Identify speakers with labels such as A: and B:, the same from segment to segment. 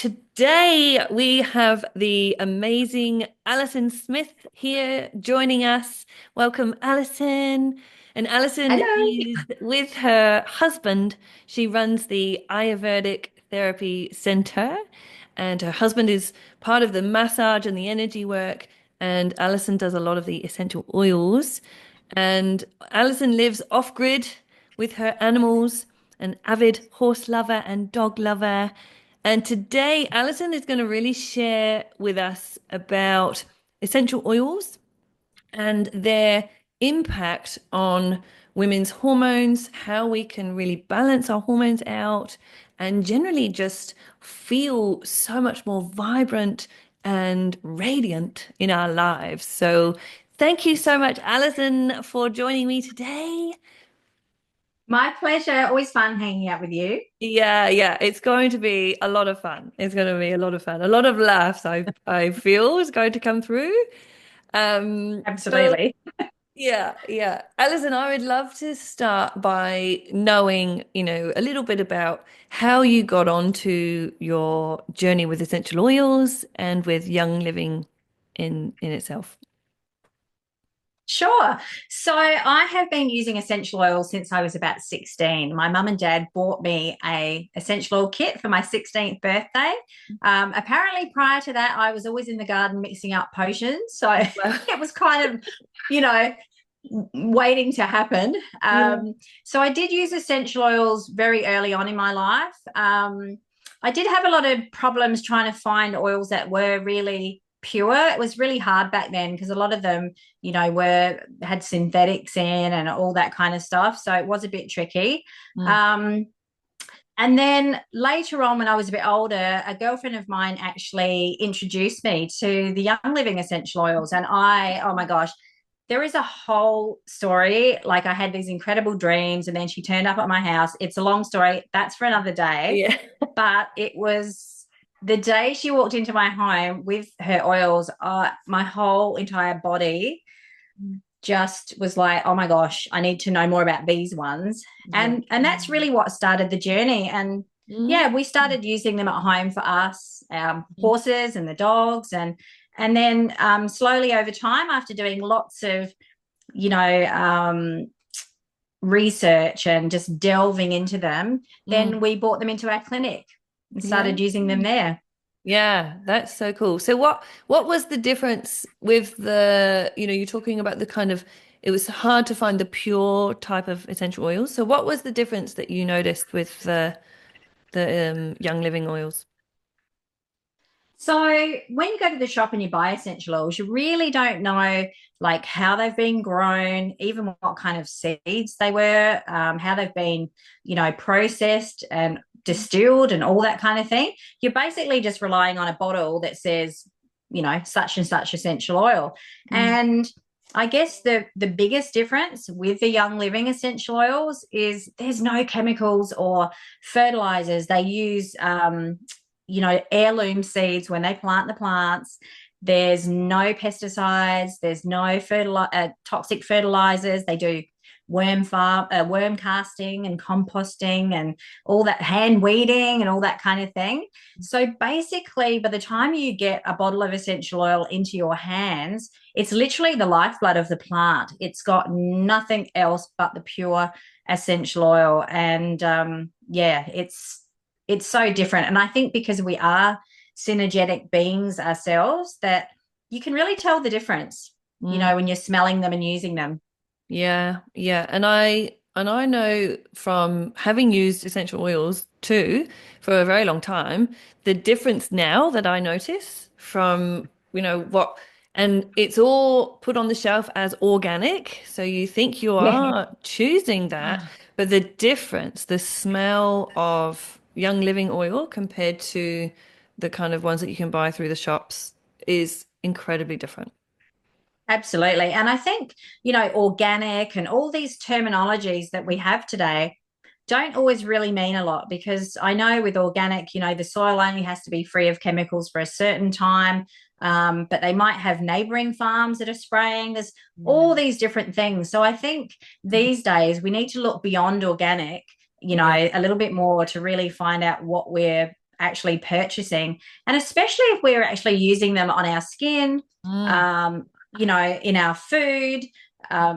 A: Today we have the amazing Alison Smith here joining us. Welcome, Alison. And Alison
B: Hello.
A: is with her husband. She runs the Ayurvedic Therapy Center, and her husband is part of the massage and the energy work. And Alison does a lot of the essential oils. And Alison lives off grid with her animals, an avid horse lover and dog lover. And today, Alison is going to really share with us about essential oils and their impact on women's hormones, how we can really balance our hormones out, and generally just feel so much more vibrant and radiant in our lives. So, thank you so much, Alison, for joining me today.
B: My pleasure. Always fun hanging out with you.
A: Yeah, it's going to be a lot of fun. It's going to be a lot of fun. A lot of laughs, I feel is going to come through. But
B: Absolutely.
A: yeah. Alison, I would love to start by knowing, a little bit about how you got onto your journey with essential oils and with Young Living in itself.
B: Sure. So I have been using essential oils since I was about 16. My mum and dad bought me a essential oil kit for my 16th birthday. Apparently prior to that, I was always in the garden mixing up potions. So
A: Wow.
B: it was kind of, you know, waiting to happen.
A: Yeah.
B: So I did use essential oils very early on in my life. I did have a lot of problems trying to find oils that were really pure. It was really hard back then because a lot of them, were had synthetics in and all that kind of stuff. So it was a bit tricky.
A: Mm.
B: Um, and then later on, when I was a bit older, a girlfriend of mine actually introduced me to the Young Living essential oils. And oh my gosh, there is a whole story. Like I had these incredible dreams, and then she turned up at my house. It's a long story. That's for another day.
A: Yeah.
B: But it was the day she walked into my home with her oils, my whole entire body just was like, oh my gosh, I need to know more about these ones.
A: Yeah.
B: And that's really what started the journey. And
A: Mm.
B: yeah, we started using them at home for us, our
A: Mm.
B: horses and the dogs. And then slowly over time, after doing lots of, you know, um, research and just delving into them, then
A: Mm.
B: we brought them into our clinic and
A: Yeah.
B: started using them there.
A: Yeah, that's so cool. So what was the difference with the, you're talking about the kind of it was hard to find the pure type of essential oils. So what was the difference that you noticed with the Young Living oils?
B: So when you go to the shop and you buy essential oils, you really don't know like how they've been grown, even what kind of seeds they were, how they've been, processed and distilled and all that kind of thing. You're basically just relying on a bottle that says, such and such essential oil.
A: Mm.
B: And I guess the biggest difference with the Young Living essential oils is there's no chemicals or fertilizers. They use heirloom seeds when they plant the plants. There's no pesticides. There's no toxic fertilizers. They do worm casting and composting and all that hand weeding and all that kind of thing. So basically, by the time you get a bottle of essential oil into your hands, it's literally the lifeblood of the plant. It's got nothing else but the pure essential oil. And yeah, it's so different. And I think because we are synergetic beings ourselves, that you can really tell the difference,
A: Mm.
B: when you're smelling them and using them.
A: Yeah. And I know from having used essential oils too for a very long time, the difference now that I notice from, what and it's all put on the shelf as organic. So you think you
B: Yeah.
A: are choosing that, but the difference, the smell of Young Living oil compared to the kind of ones that you can buy through the shops is incredibly different.
B: Absolutely. And I think, organic and all these terminologies that we have today don't always really mean a lot because I know with organic, the soil only has to be free of chemicals for a certain time. But they might have neighboring farms that are spraying. There's all these different things. So I think these days we need to look beyond organic,
A: Yeah.
B: a little bit more to really find out what we're actually purchasing, and especially if we're actually using them on our skin,
A: Mm.
B: um, in our food,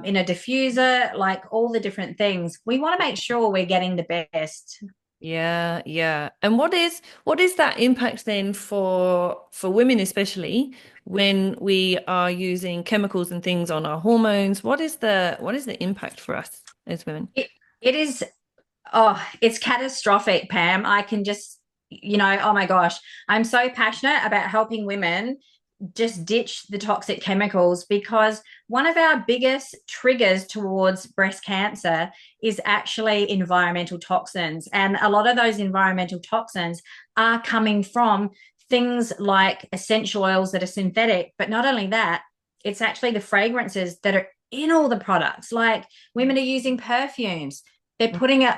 B: in a diffuser, like all the different things. We want to make sure we're getting the best.
A: Yeah, yeah. And what is that impact then for women especially when we are using chemicals and things on our hormones? What is the impact for us as women?
B: It is, oh, it's catastrophic, Pam. I can just, oh my gosh, I'm so passionate about helping women just ditch the toxic chemicals, because one of our biggest triggers towards breast cancer is actually environmental toxins. And a lot of those environmental toxins are coming from things like essential oils that are synthetic. But not only that, it's actually the fragrances that are in all the products. Like, women are using perfumes. They're putting it,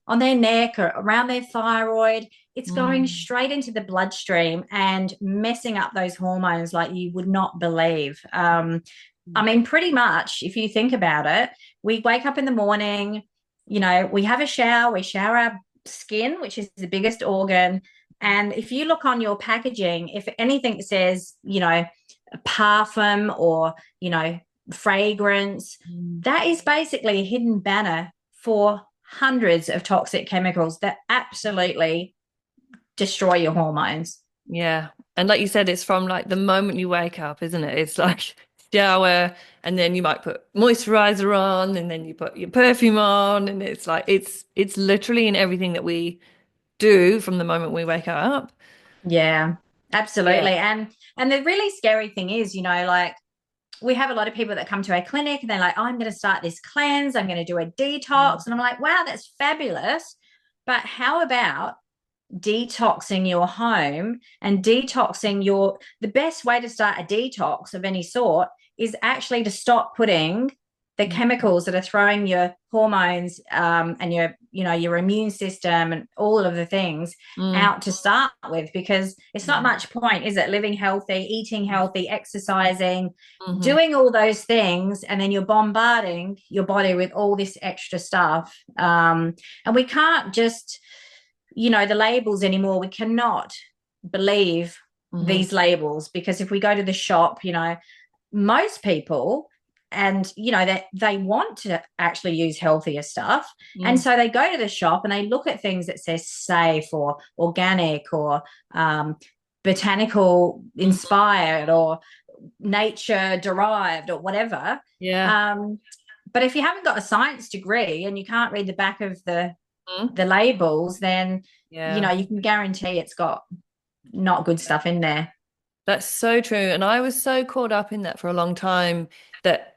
B: on their neck or around their thyroid. It's going
A: Mm.
B: straight into the bloodstream and messing up those hormones like you would not believe. I mean, pretty much, if you think about it, we wake up in the morning, we have a shower, we shower our skin, which is the biggest organ. And if you look on your packaging, if anything says, parfum or, fragrance,
A: Mm.
B: that is basically a hidden banner for hundreds of toxic chemicals that absolutely destroy your hormones.
A: Yeah. And like you said, it's from like the moment you wake up, isn't it? It's like shower and then you might put moisturizer on and then you put your perfume on and it's like it's literally in everything that we do from the moment we wake up.
B: Yeah,
A: Yeah.
B: absolutely. And the really scary thing is, like, we have a lot of people that come to our clinic and they're like, oh, I'm going to start this cleanse, I'm going to do a detox. And I'm like, wow, that's fabulous. But how about detoxing your home and detoxing the best way to start a detox of any sort is actually to stop putting the
A: Mm.
B: chemicals that are throwing your hormones, and your immune system and all of the things
A: Mm.
B: out to start with, because it's not
A: Yeah.
B: much point, is it, living healthy, eating healthy, exercising,
A: Hmm.
B: doing all those things, and then you're bombarding your body with all this extra stuff. And we can't just, the labels anymore. We cannot believe
A: Hmm.
B: these labels, because if we go to the shop, most people, and that they want to actually use healthier stuff, and
A: Mm.
B: so they go to the shop and they look at things that says safe or organic or botanical
A: Hmm.
B: inspired or nature derived or whatever.
A: Yeah.
B: um, but if you haven't got a science degree and you can't read the back of
A: Mm.
B: the labels, then
A: Yeah.
B: you can guarantee it's got not good stuff in there.
A: That's so true. And I was so caught up in that for a long time that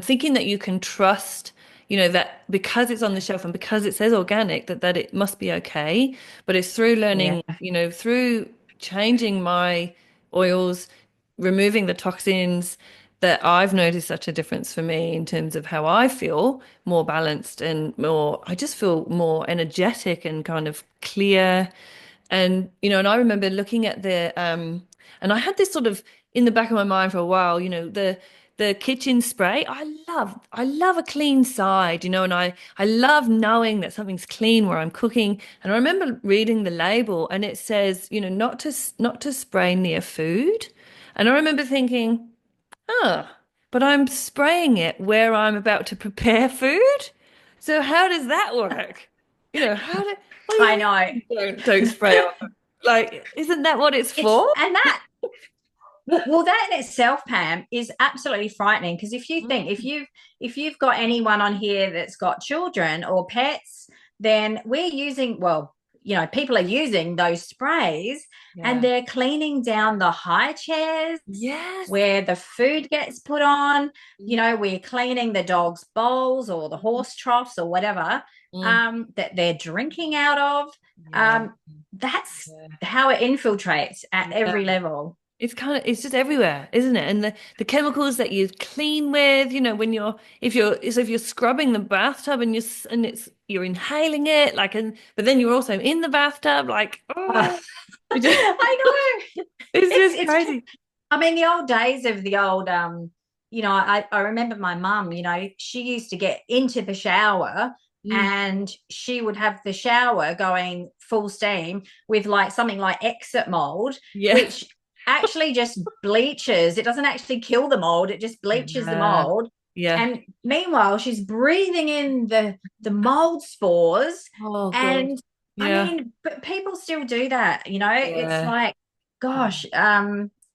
A: thinking that you can trust, that because it's on the shelf and because it says organic, that it must be okay. But it's through
B: Yeah.
A: learning, through changing my oils, removing the toxins, that I've noticed such a difference for me in terms of how I feel more balanced and I just feel more energetic and kind of clear. And I remember looking at and I had this sort of in the back of my mind for a while, the kitchen spray. I love a clean side, and I love knowing that something's clean where I'm cooking. And I remember reading the label and it says, not to spray near food. And I remember thinking, oh, but I'm spraying it where I'm about to prepare food. So how does that work? What do
B: I
A: you
B: know.
A: mean don't spray on? Like, isn't that what it's
B: It's
A: for?
B: and that Well, that in itself, Pam, is absolutely frightening, because if you think,
A: Mm.
B: if you've got anyone on here that's got children or pets, then we're using, well, people are using those sprays, and
A: Yeah.
B: they're cleaning down the high chairs
A: Yes.
B: where the food gets put on.
A: Yeah.
B: We're cleaning the dog's bowls or the horse troughs or whatever,
A: Mm.
B: that they're drinking out of.
A: Yeah.
B: That's
A: Yeah.
B: how it infiltrates at
A: Yeah.
B: every level.
A: It's just everywhere, isn't it? And the chemicals that you clean with, when if you're scrubbing the bathtub and you're inhaling it, like, but then you're also in the bathtub, like, oh,
B: I know.
A: it's
B: It's
A: just
B: it's
A: crazy.
B: I mean, the old days of the old, I remember my mum, she used to get into the shower
A: Mm.
B: and she would have the shower going full steam with like something like exit mold,
A: Yeah.
B: which actually just bleaches. It doesn't actually kill the mold, it just bleaches the
A: Yeah.
B: mold.
A: Yeah.
B: And meanwhile, she's breathing in the mold spores.
A: Oh God.
B: And I
A: Yeah.
B: mean, but people still do that, you know. It's
A: Yeah.
B: like, gosh,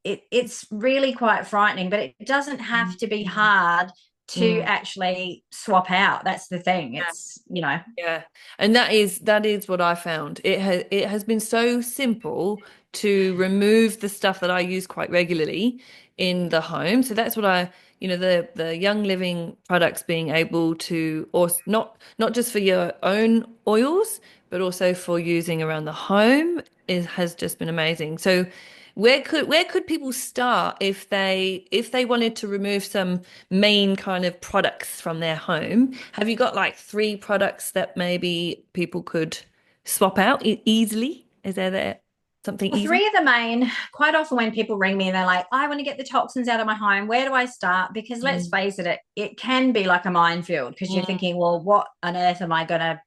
B: it's really quite frightening, but it doesn't have to be
A: Mm.
B: hard to
A: Mm.
B: actually swap out. That's the thing. It's, you know.
A: Yeah. And that is what I found. It has been so simple to remove the stuff that I use quite regularly in the home. So that's what the Young Living products being able to, or not just for your own oils, but also for using around the home has just been amazing. So where could people start if they wanted to remove some main kind of products from their home? Have you got like three products that maybe people could swap out easily? Is there something
B: Well,
A: easy?
B: three of the main, quite often when people ring me and they're like, I want to get the toxins out of my home, where do I start? Because let's
A: Mm,
B: face it can be like a minefield because you're
A: mm,
B: thinking, well, what on earth am I going to,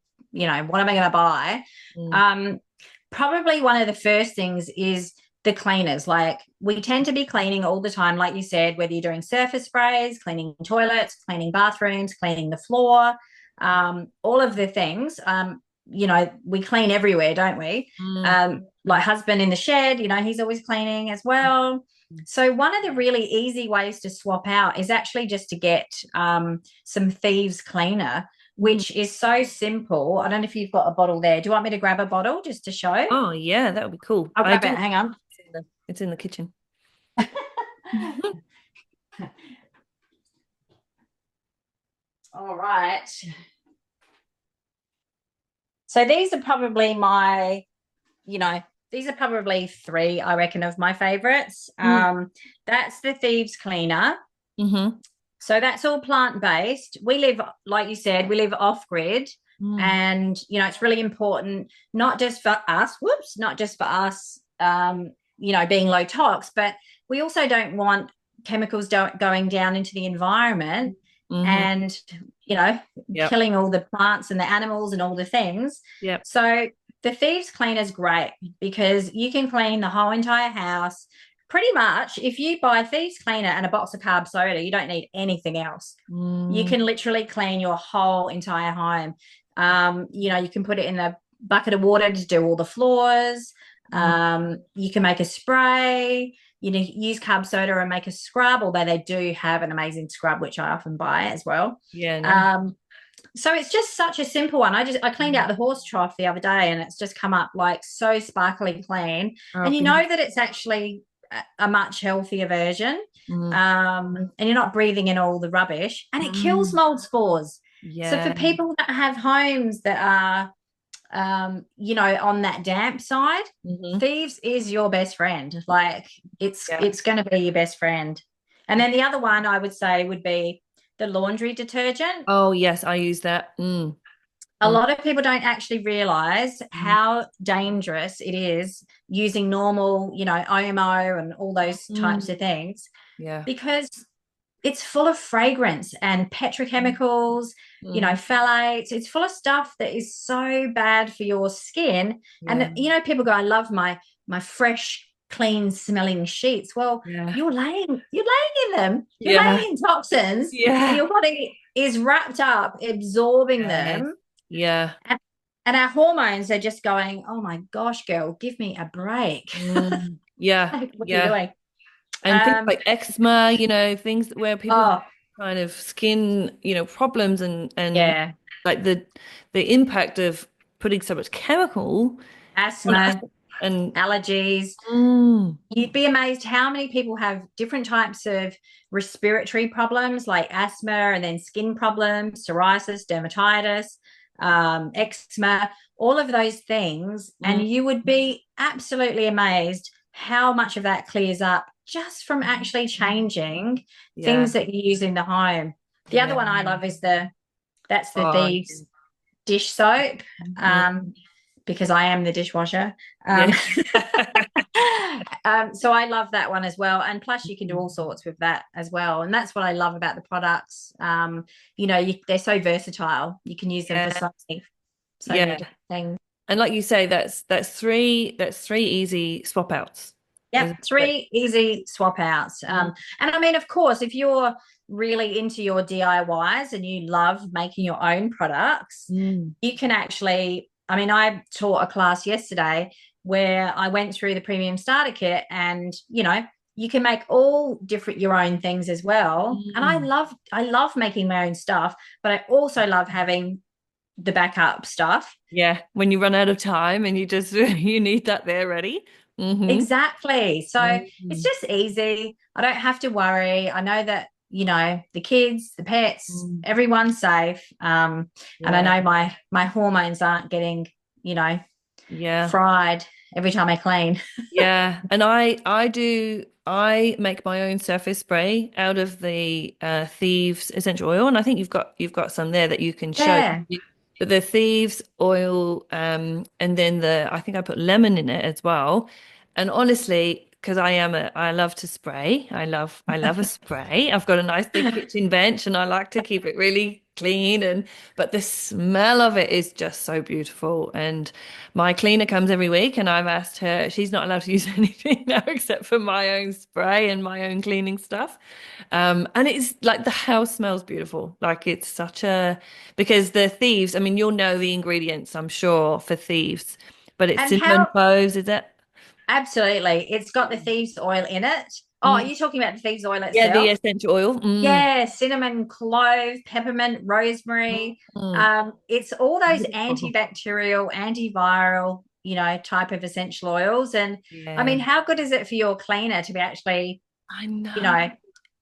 B: what am I going to buy?
A: mm,
B: Um, Probably one of the first things is the cleaners. Like we tend to be cleaning all the time, like you said, whether you're doing surface sprays, cleaning toilets, cleaning bathrooms, cleaning the floor, all of the things. We clean everywhere, don't we?
A: mm,
B: Like husband in the shed, he's always cleaning as well. So one of the really easy ways to swap out is actually just to get some thieves cleaner,
A: mm.
B: which is so simple. I don't know if you've got a bottle there. Do you want me to grab a bottle just to show?
A: Oh yeah, that would be cool.
B: I'll
A: I
B: grab it.
A: do.
B: Hang on.
A: It's in the kitchen.
B: All right. So you know, these are probably three, I reckon, of my favorites.
A: Mm,
B: That's the Thieves Cleaner.
A: mm-hmm.
B: So that's all plant-based. We live, like you said, we live off-grid.
A: Mm,
B: And, it's really important, not just for us, not just for us, being low tox, but we also don't want chemicals going down into the environment
A: mm-hmm.
B: and, you know,
A: Yep.
B: killing all the plants and the animals and all the things.
A: Yep.
B: So the Thieves Cleaner is great because you can clean the whole entire house. Pretty much, if you buy Thieves Cleaner and a box of carb soda, you don't need anything else. You
A: Mm,
B: can literally clean your whole entire home. You can put it in a bucket of water to do all the floors.
A: mm.
B: You can make a spray. Use carb soda and make a scrub, although they do have an amazing scrub, which I often buy as well.
A: Yeah, no.
B: So it's just such a simple one. I cleaned out the horse trough the other day and it's just come up like so sparkly clean.
A: Oh,
B: And you know
A: beautiful.
B: that it's actually a much healthier version.
A: Mm,
B: And you're not breathing in all the rubbish and it kills
A: mm.
B: mold spores. So for
A: Yeah.
B: people that have homes that are, on that damp side,
A: Mm-hmm.
B: Thieves is your best friend. Like it's
A: Yeah.
B: it's going to be your best friend. And then the other one I would say would be the laundry detergent.
A: Oh, yes, I use that. Mm,
B: A
A: mm,
B: lot of people don't actually realize
A: mm,
B: how dangerous it is using normal, OMO and all those types
A: mm.
B: of things
A: Yeah.
B: because it's full of fragrance and
A: Mm,
B: petrochemicals,
A: mm.
B: phthalates. It's full of stuff that is so bad for your skin.
A: Yeah.
B: And people go, I love my fresh, clean smelling sheets. Well,
A: Yeah.
B: you're laying in them. You're
A: Yeah.
B: laying in toxins and
A: Yeah.
B: your body is wrapped up absorbing
A: Yes.
B: them.
A: Yeah.
B: And, and our hormones are just going, oh my gosh, girl, give me a break.
A: Mm. Yeah.
B: Like, what are you
A: Yeah.
B: doing?
A: And things
B: Um,
A: like eczema, things where people have
B: oh,
A: kind of skin, problems and
B: yeah,
A: like the impact of putting so much chemical on us
B: asthma,
A: and
B: allergies.
A: mm,
B: You'd be amazed how many people have different types of respiratory problems like asthma and then skin problems, psoriasis, dermatitis, eczema, all of those things.
A: mm,
B: And you would be absolutely amazed how much of that clears up just from actually changing
A: yeah.
B: things that you use in the home. The other
A: Yeah.
B: one I love is that's the
A: Oh,
B: Thieves dish soap.
A: mm,
B: Because I am the dishwasher.
A: yeah.
B: So I love that one as well. And plus, you can do all sorts with that as well. And that's what I love about the products. They're so versatile. You can use them for
A: Yeah.
B: so many
A: Yeah.
B: different things.
A: And like you say, that's three easy swap outs.
B: Yep, three easy swap outs.
A: Mm,
B: And I mean, of course, if you're really into your DIYs and you love making your own products,
A: mm,
B: you can actually, I mean, I taught a class yesterday where I went through the premium starter kit and, you can make all different your own things as well. And I
A: mm.
B: love making my own stuff, but I also love having the backup stuff.
A: Yeah, when you run out of time and you just you need that there ready. Mm-hmm.
B: Exactly. So it's
A: Mm,
B: just easy. I don't have to worry. I know that, the kids, the pets,
A: mm.
B: everyone's safe. And I
A: Yeah,
B: know my hormones aren't getting, you know,
A: yeah.
B: fried every time I clean.
A: Yeah, and I make my own surface spray out of the Thieves essential oil, and I think you've got some there that you can show.
B: Yeah.
A: But the Thieves oil, and then I think I put lemon in it as well. And honestly, because I love to spray. I love a spray. I've got a nice big kitchen bench, and I like to keep it really clean. But the smell of it is just so beautiful. And my cleaner comes every week, and I've asked her, she's not allowed to use anything now except for my own spray and my own cleaning stuff. And it's like the house smells beautiful. Like it's because the Thieves, I mean, you'll know the ingredients, I'm sure, for Thieves, but it's
B: And
A: cinnamon
B: how
A: cloves, is it?
B: absolutely it's got the thieves oil in it. Oh, are
A: Mm.
B: you talking about the thieves oil
A: Yeah, the
B: itself?
A: essential oil. Mm.
B: Yeah, cinnamon, clove, peppermint, rosemary.
A: Mm.
B: It's all those
A: Beautiful.
B: antibacterial, antiviral, type of essential oils. And I
A: Yeah,
B: mean, how good is it for your cleaner to be actually,
A: I
B: you
A: know.
B: know,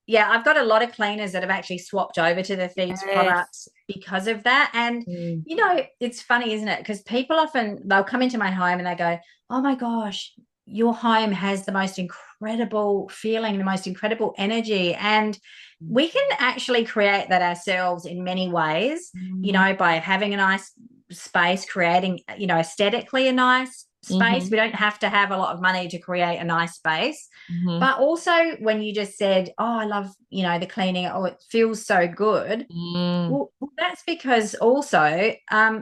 B: yeah, I've got a lot of cleaners that have actually swapped over to the Thieves
A: Yes.
B: products because of that. And,
A: Mm.
B: it's funny, isn't it? Because people often, they'll come into my home and they go, oh my gosh, your home has the most incredible feeling, the most incredible energy. And we can actually create that ourselves in many ways,
A: Mm.
B: by having a nice space, creating, aesthetically a nice space.
A: Mm-hmm.
B: We don't have to have a lot of money to create a nice space.
A: Mm-hmm.
B: But also, when you just said, oh, I love, the cleaning, oh, it feels so good.
A: Mm.
B: Well, that's because also,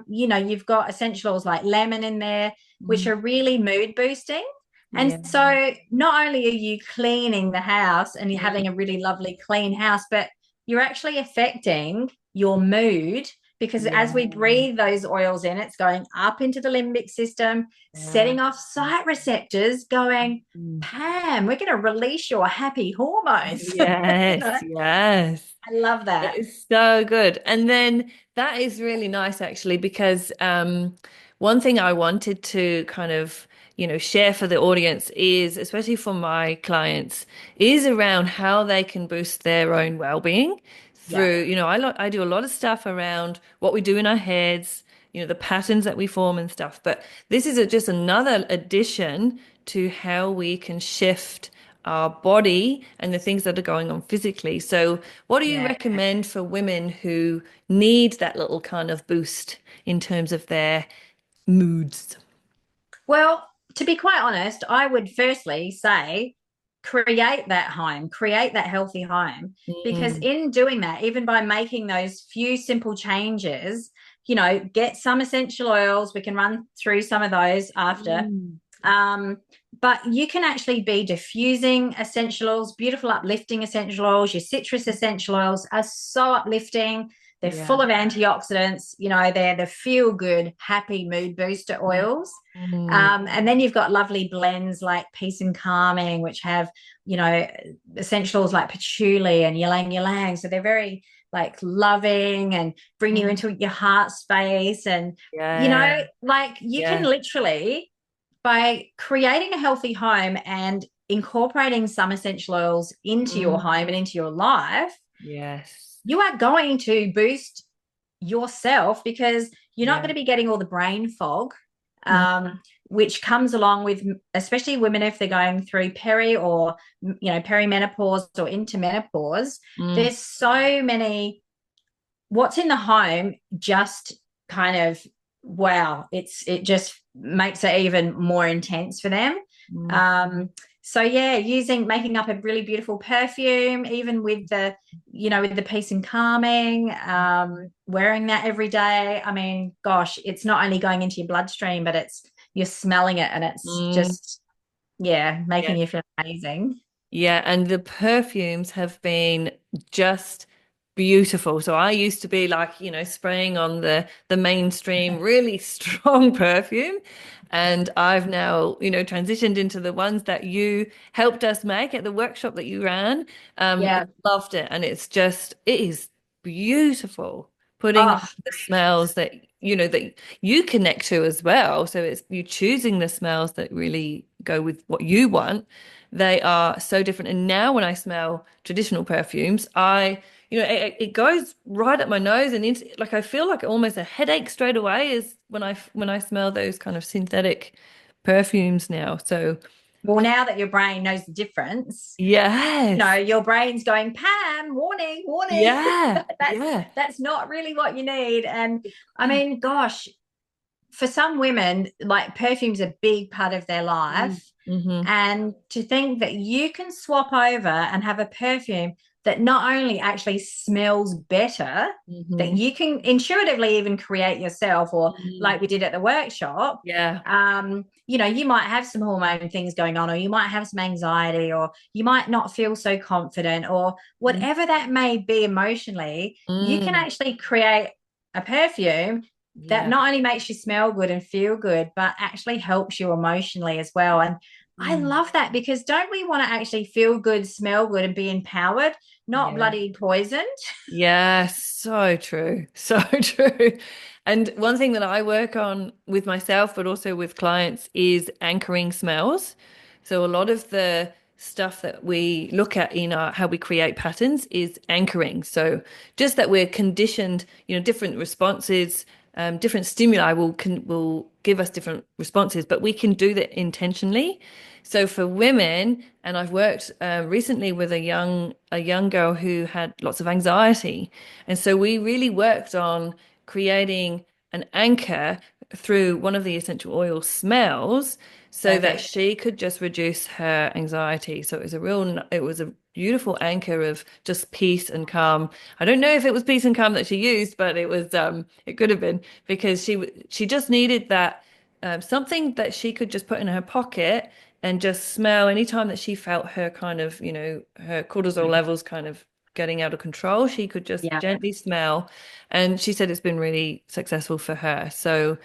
B: you've got essentials like lemon in there, which
A: Mm.
B: are really mood boosting. And
A: Yeah.
B: so not only are you cleaning the house and you're
A: Mm.
B: having a really lovely clean house, but you're actually affecting your mood because as we
A: Yeah.
B: breathe those oils in, it's going up into the limbic system,
A: Yeah.
B: setting off site receptors, going,
A: Mm.
B: Pam, we're going to release your happy hormones. you
A: Yes,
B: know,
A: yes.
B: I love
A: It
B: that.
A: is so good. And then that is really nice actually because one thing I wanted to kind of, share for the audience is, especially for my clients, is around how they can boost their own well-being
B: Yeah.
A: through, I do a lot of stuff around what we do in our heads, the patterns that we form and stuff. But this is just another addition to how we can shift our body and the things that are going on physically. So, what do you
B: Yeah.
A: recommend for women who need that little kind of boost in terms of their moods?
B: Well, to be quite honest, I would firstly say create that home, create that healthy home. Because
A: Mm,
B: in doing that, even by making those few simple changes, get some essential oils. We can run through some of those after.
A: mm,
B: Um, but you can actually be diffusing essential oils, beautiful, uplifting essential oils. Your citrus essential oils are so uplifting. They're
A: yeah.
B: full of antioxidants. They're the feel good, happy mood booster oils.
A: Mm,
B: And then you've got lovely blends like Peace and Calming, which have, essentials like patchouli and ylang ylang. So they're very like loving and bring you
A: mm,
B: into your heart space. And,
A: yeah.
B: like you can
A: Yeah.
B: literally, by creating a healthy home and incorporating some essential oils into your
A: Mm,
B: home and into your life,
A: yes.
B: you are going to boost yourself because you're not
A: Yeah.
B: going to be getting all the brain fog,
A: Mm,
B: which comes along with, especially women if they're going through or perimenopause or into menopause.
A: mm,
B: There's so many. What's in the home just kind of, wow, it just makes it even more intense for them.
A: Mm.
B: Um, so yeah, making up a really beautiful perfume, even with with the peace and calming, wearing that every day. I mean, gosh, it's not only going into your bloodstream, but you're smelling it and it's
A: Mm.
B: just, yeah,
A: Yeah.
B: making you feel amazing.
A: Yeah, and the perfumes have been just beautiful. So I used to be like, spraying on the mainstream, really strong perfume. And I've now, transitioned into the ones that you helped us make at the workshop that you ran.
B: Yeah.
A: Loved it. And it is beautiful putting on
B: Oh,
A: the smells that, that you connect to as well. So it's you choosing the smells that really go with what you want. They are so different. And now when I smell traditional perfumes, it goes right up my nose and into, like I feel like almost a headache straight away is when I smell those kind of synthetic perfumes now. So
B: well, now that your brain knows the difference,
A: yes.
B: your brain's going, Pam, warning, warning.
A: Yeah.
B: that's
A: Yeah.
B: that's not really what you need. And I mean, gosh, for some women, like perfume's a big part of their life.
A: Mm-hmm.
B: And to think that you can swap over and have a perfume that not only actually smells better, that
A: Mm-hmm.
B: you can intuitively even create yourself, or
A: Mm.
B: like we did at the workshop.
A: Yeah.
B: You might have some hormone things going on, or you might have some anxiety, or you might not feel so confident, or whatever that may be emotionally, you can
A: Mm.
B: actually create a perfume that
A: Yeah.
B: not only makes you smell good and feel good, but actually helps you emotionally as well. And I
A: Mm.
B: love that, because don't we want to actually feel good, smell good, and be empowered, not
A: Yeah.
B: bloody poisoned?
A: Yeah, so true. So true. And one thing that I work on with myself, but also with clients, is anchoring smells. So a lot of the stuff that we look at in our how we create patterns is anchoring. So just that we're conditioned, different responses, different stimuli will give us different responses, but we can do that intentionally. So for women, and I've worked recently with a young girl who had lots of anxiety, and so we really worked on creating an anchor through one of the essential oil smells, so that
B: Perfect.
A: she could just reduce her anxiety. So it was a beautiful anchor of just peace and calm. I don't know if it was peace and calm that she used, but it could have been because she just needed that something that she could just put in her pocket and just smell anytime that she felt her kind of, her cortisol levels kind of getting out of control. She could just
B: Yeah.
A: gently smell. And she said it's been really successful for her. So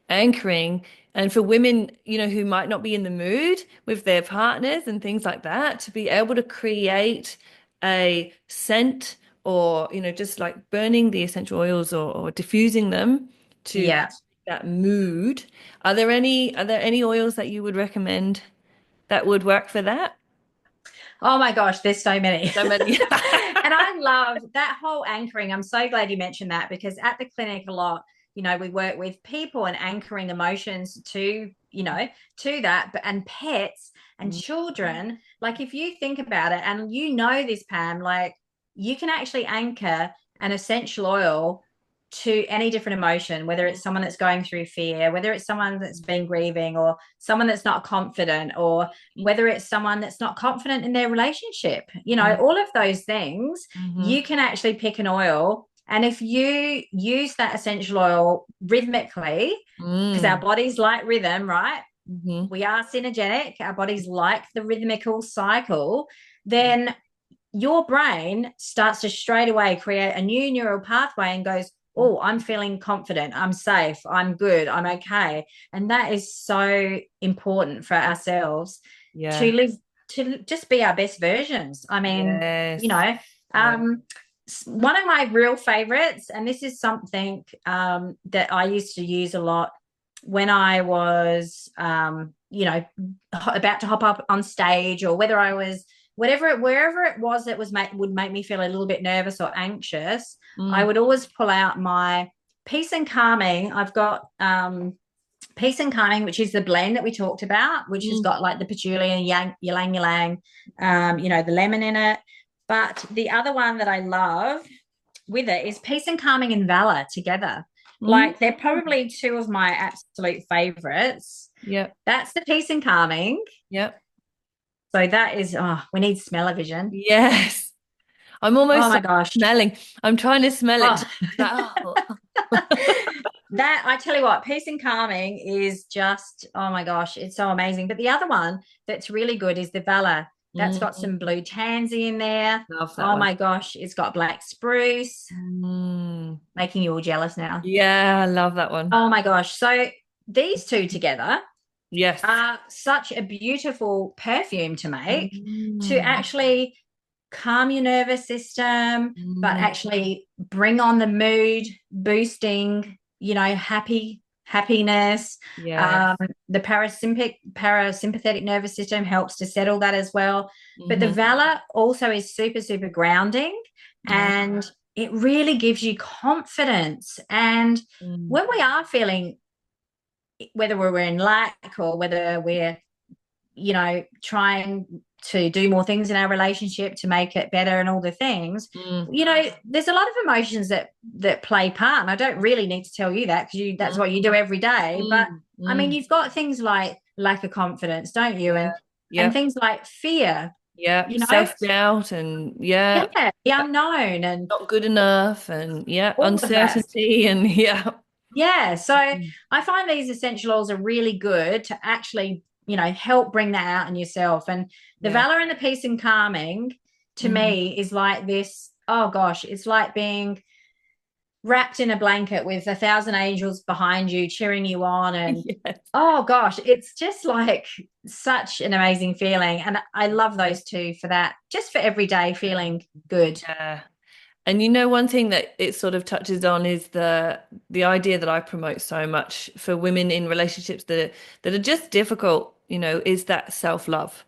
A: anchoring, and for women, who might not be in the mood with their partners and things like that, to be able to create a scent or, just like burning the essential oils or diffusing them to
B: Yeah.
A: create that mood. Are there any oils that you would recommend that would work for that?
B: Oh my gosh, there's so many.
A: So many.
B: And I love that whole anchoring. I'm so glad you mentioned that, because at the clinic a lot, we work with people and anchoring emotions to that, and pets and children. Like, if you think about it, and this, Pam, like, you can actually anchor an essential oil to any different emotion, whether it's someone that's going through fear, whether it's someone that's been grieving, or someone that's not confident, or whether it's someone that's not confident in their relationship, all of those things,
A: Mm-hmm.
B: you can actually pick an oil. And if you use that essential oil rhythmically, because our
A: Mm.
B: bodies like rhythm, right?
A: Mm-hmm.
B: We are synergetic, our bodies like the rhythmical cycle, then your brain starts to straight away create a new neural pathway and goes, oh, I'm feeling confident, I'm safe, I'm good, I'm okay. And that is so important for ourselves to
A: Yeah.
B: live, to just be our best versions. I mean, you
A: Yes.
B: know,
A: Yeah.
B: um, one of my real favorites, and this is something that I used to use a lot when I was, about to hop up on stage, or whether I was wherever it was that would make me feel a little bit nervous or anxious, I
A: Mm.
B: would always pull out my peace and calming. I've got peace and calming, which is the blend that we talked about, which has
A: Mm.
B: got like the patchouli and ylang ylang, the lemon in it. But the other one that I love with it is peace and calming and valor together.
A: Mm.
B: Like, they're probably two of my absolute favorites.
A: Yep.
B: That's the peace and calming.
A: Yep.
B: So that is, oh, we need smell-o-vision.
A: Yes. I'm
B: Oh
A: almost
B: my gosh.
A: smelling. I'm trying to smell it.
B: Oh.
A: To, like, oh.
B: That I tell you what, peace and calming is just, oh my gosh, it's so amazing. But the other one that's really good is the Valor. That's got
A: Mm,
B: some blue tansy in there.
A: love that
B: Oh
A: one.
B: my gosh, it's got black spruce,
A: Mm.
B: making you all jealous now.
A: Yeah, I love that one.
B: Oh my gosh. So these two together
A: Yes.
B: are such a beautiful perfume to make, to
A: Mm.
B: actually calm your nervous system, but
A: Mm.
B: actually bring on the mood boosting, happiness.
A: Yes.
B: Um, the parasympathetic nervous system helps to settle that as well. But the
A: Hmm.
B: Valor also is super, super grounding,
A: Yeah.
B: and it really gives you confidence. And
A: Mm.
B: when we are feeling, whether we're in lack or whether we're, trying to do more things in our relationship to make it better and all the things,
A: Mm.
B: there's a lot of emotions that play part. And I don't really need to tell you that, because that's
A: Mm.
B: what you do every day. But
A: Mm.
B: I mean,
A: Mm.
B: you've got things like lack of confidence, don't you?
A: Yeah.
B: And
A: Yep.
B: things like fear,
A: Yeah.
B: you know,
A: Self-doubt and yeah,
B: yeah, the unknown and
A: not good enough and yeah,
B: all of that.
A: uncertainty and yeah.
B: Yeah. So
A: Mm.
B: I find these essential oils are really good to actually, help bring that out in yourself. And the
A: Yeah.
B: Valor and the peace and calming, to
A: Mm.
B: me, is like this. Oh gosh, it's like being wrapped in a blanket with 1,000 angels behind you cheering you on. And
A: Yes.
B: oh gosh, it's just like such an amazing feeling. And I love those two for that, just for everyday feeling good.
A: Yeah. And one thing that it sort of touches on is the idea that I promote so much for women in relationships that are just difficult, is that self-love.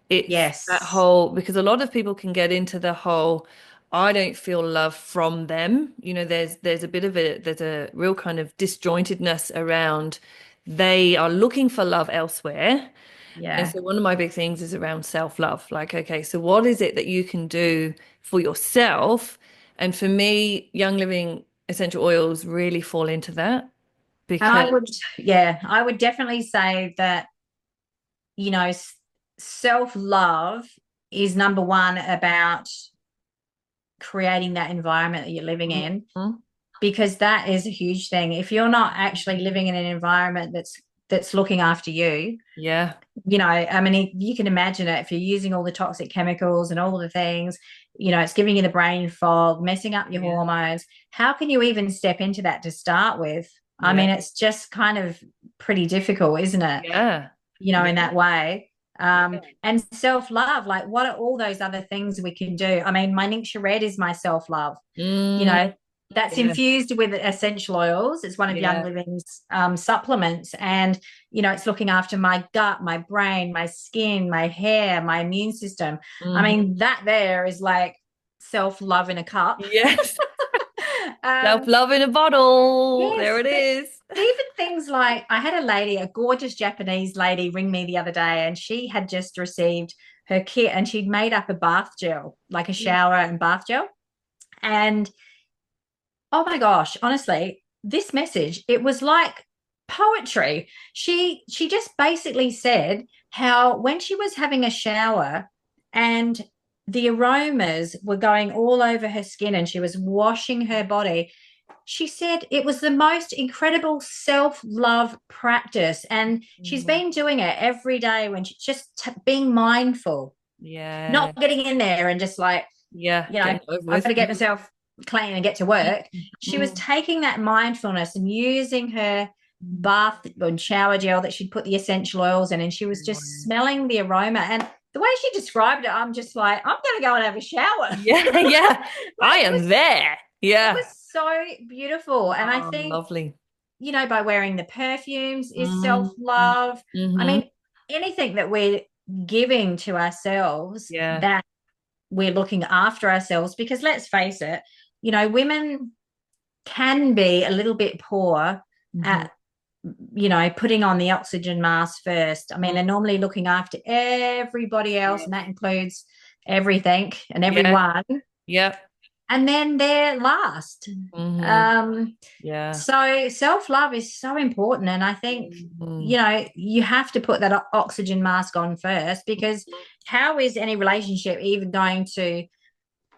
A: It's that
B: Yes.
A: whole, because a lot of people can get into the whole, I don't feel love from them. There's a bit of there's a real kind of disjointedness around they are looking for love elsewhere. And
B: Yeah.
A: so one of my big things is around self-love. Like, okay, so what is it that you can do for yourself? And for me, Young Living essential oils really fall into that
B: And
A: because
B: I would definitely say that, you know, self love is number one about creating that environment that you're living in,
A: Mhm.
B: because that is a huge thing. If you're not actually living in an environment that's looking after you,
A: Yeah,
B: I mean, you can imagine it. If you're using all the toxic chemicals and all the things, it's giving you the brain fog, messing up your
A: yeah,
B: hormones. How can you even step into that to start with? I
A: yeah,
B: mean, it's just kind of pretty difficult, isn't it?
A: yeah,
B: In
A: yeah.
B: that way.
A: Yeah.
B: And self love, like, what are all those other things we can do? I mean, my Nixia Red is my self love. You
A: Mm,
B: know, that's
A: yeah,
B: infused with essential oils. It's one of Young
A: yeah.
B: Living's supplements. And, it's looking after my gut, my brain, my skin, my hair, my immune system. I
A: Hmm.
B: mean, that there is like self love in a cup.
A: Yes.
B: um,
A: Self-love in a bottle. There
B: yes,
A: it
B: but
A: is.
B: even things like, I had a lady, a gorgeous Japanese lady, ring me the other day, and she had just received her kit, and she'd made up a bath gel, like a shower and bath gel. And oh my gosh, honestly, this message, it was like poetry. She just basically said how when she was having a shower and the aromas were going all over her skin and she was washing her body, she said it was the most incredible self-love practice. And she's
A: Mm.
B: been doing it every day, when she's just being mindful,
A: Yeah,
B: not getting in there and just like,
A: yeah. Getting over
B: I've got
A: with.
B: to get myself clean and get to work. She was
A: Mm.
B: taking that mindfulness and using her bath and shower gel that she'd put the essential oils in, and she was just
A: Mm.
B: smelling the aroma. And the way she described it, I'm just like, I'm going to go and have a shower.
A: Yeah, yeah. I
B: Like,
A: am there.
B: it
A: Yeah.
B: was so beautiful. And I
A: Oh,
B: think,
A: lovely.
B: by wearing the perfumes is
A: Mm.
B: self-love. I
A: Mm-hmm.
B: mean, anything that we're giving to ourselves,
A: Yeah.
B: that we're looking after ourselves, because let's face it, women can be a little bit poor
A: Mm-hmm.
B: at, putting on the oxygen mask first. I mean, they're normally looking after everybody else,
A: Yeah.
B: and that includes everything and
A: Yeah.
B: everyone.
A: Yeah.
B: and then they're last.
A: Hmm.
B: Um,
A: Yeah.
B: so self-love is so important. And I think,
A: Mhm.
B: you have to put that oxygen mask on first, because how is any relationship even going to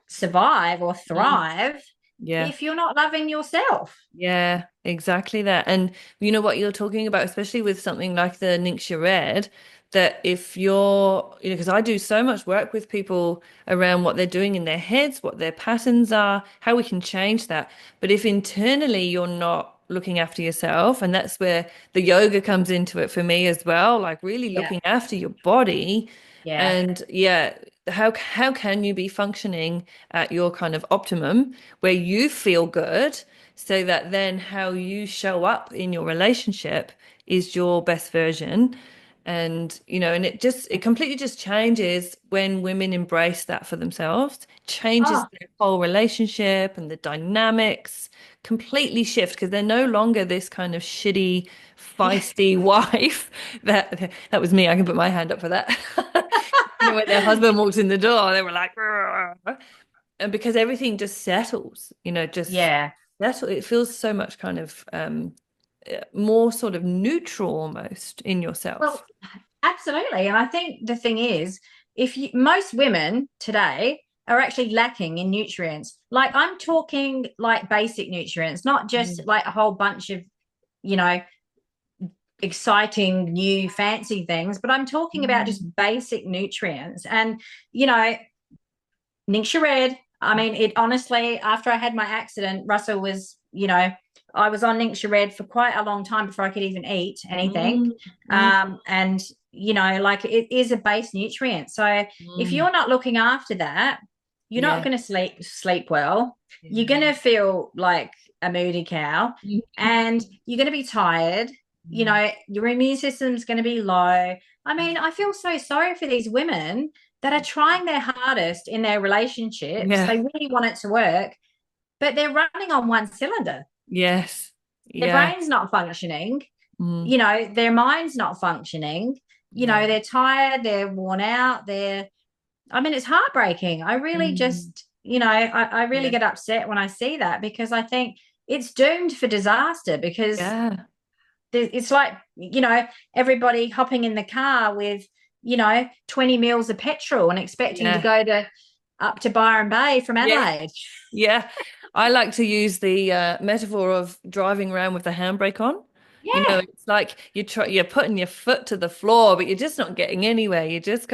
B: survive or
A: Mm.
B: thrive
A: Yeah.
B: if you're not loving yourself?
A: Yeah, exactly that. And you know what you're talking about, especially with something like the Nixia Red, that if you're, because I do so much work with people around what they're doing in their heads, what their patterns are, how we can change that. But if internally you're not looking after yourself, and that's where the yoga comes into it for me as well, like really
B: Yeah.
A: looking after your body.
B: Yeah.
A: And yeah, how can you be functioning at your kind of optimum where you feel good? So that then how you show up in your relationship is your best version. And, and it completely just changes when women embrace that for themselves, changes
B: Oh,
A: their whole relationship and the dynamics completely shift because they're no longer this kind of shitty,
B: yeah.
A: feisty wife. That was me. I can put my hand up for that. When their husband walks in the door, they were like, "Rrr." And because everything just settles, just
B: Yeah.
A: settle. It feels so much kind of more sort of neutral almost in yourself.
B: Well, absolutely. And I think the thing is, if you, most women today are actually lacking in nutrients. Like, I'm talking like basic nutrients, not just
A: Mm.
B: like a whole bunch of, you know, exciting new fancy things, but I'm talking about just
A: Mm.
B: basic nutrients. And, you know, Ningxia Red, I mean, it honestly, after I had my accident, Russell was, I was on Ningxia Red for quite a long time before I could even eat anything.
A: Mm. Mm.
B: And, like, it is a base nutrient. So if
A: Mm.
B: you're not looking after that, you're not
A: Yeah.
B: going to sleep well. You're going
A: Yeah.
B: to feel like a moody cow, and you're going to be tired.
A: Mm.
B: Your immune system's going to be low. I mean, I feel so sorry for these women that are trying their hardest in their relationships.
A: Yeah.
B: They really want it to work, but they're running on one cylinder.
A: Yes.
B: Their
A: Yeah.
B: brain's not functioning,
A: Mm.
B: their mind's not functioning.
A: Yeah.
B: They're tired, they're worn out, I mean, it's heartbreaking. I really
A: Mm.
B: just, I really
A: Yeah.
B: get upset when I see that, because I think it's doomed for disaster, because
A: Yeah.
B: it's like, everybody hopping in the car with, 20 mils of petrol and expecting to
A: Yeah.
B: go to up to Byron Bay from
A: Yeah.
B: Adelaide.
A: Yeah, I like to use the metaphor of driving around with the handbrake on.
B: Yeah,
A: It's like you're putting your foot to the floor, but you're just not getting anywhere. You're just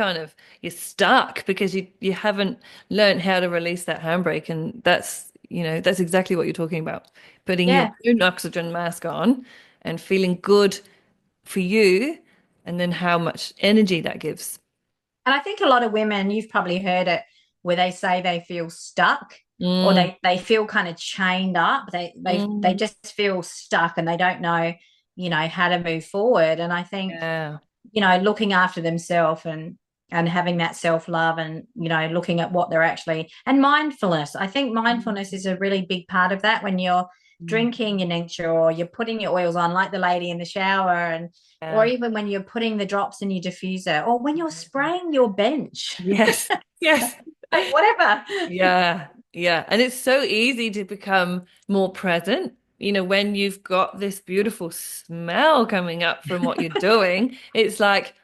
A: you're stuck because you haven't learned how to release that handbrake, and that's exactly what you're talking about. Putting your
B: yeah.
A: own oxygen mask on and feeling good for you, and then how much energy that gives.
B: And I think a lot of women, you've probably heard it, where they say they feel stuck, or
A: Mm,
B: they feel kind of chained up. They
A: mm,
B: just feel stuck, and they don't know, how to move forward. And I think,
A: yeah.
B: looking after themselves, and having that self-love, and looking at what they're actually, and mindfulness. I think mindfulness is a really big part of that, when you're
A: Mm,
B: drinking your nature, or you're putting your oils on like the lady in the shower, and or
A: yeah.
B: even when you're putting the drops in your diffuser, or when you're spraying your bench.
A: Yes. Yes.
B: Like, whatever.
A: Yeah. Yeah. And it's so easy to become more present. When you've got this beautiful smell coming up from what you're doing, it's like,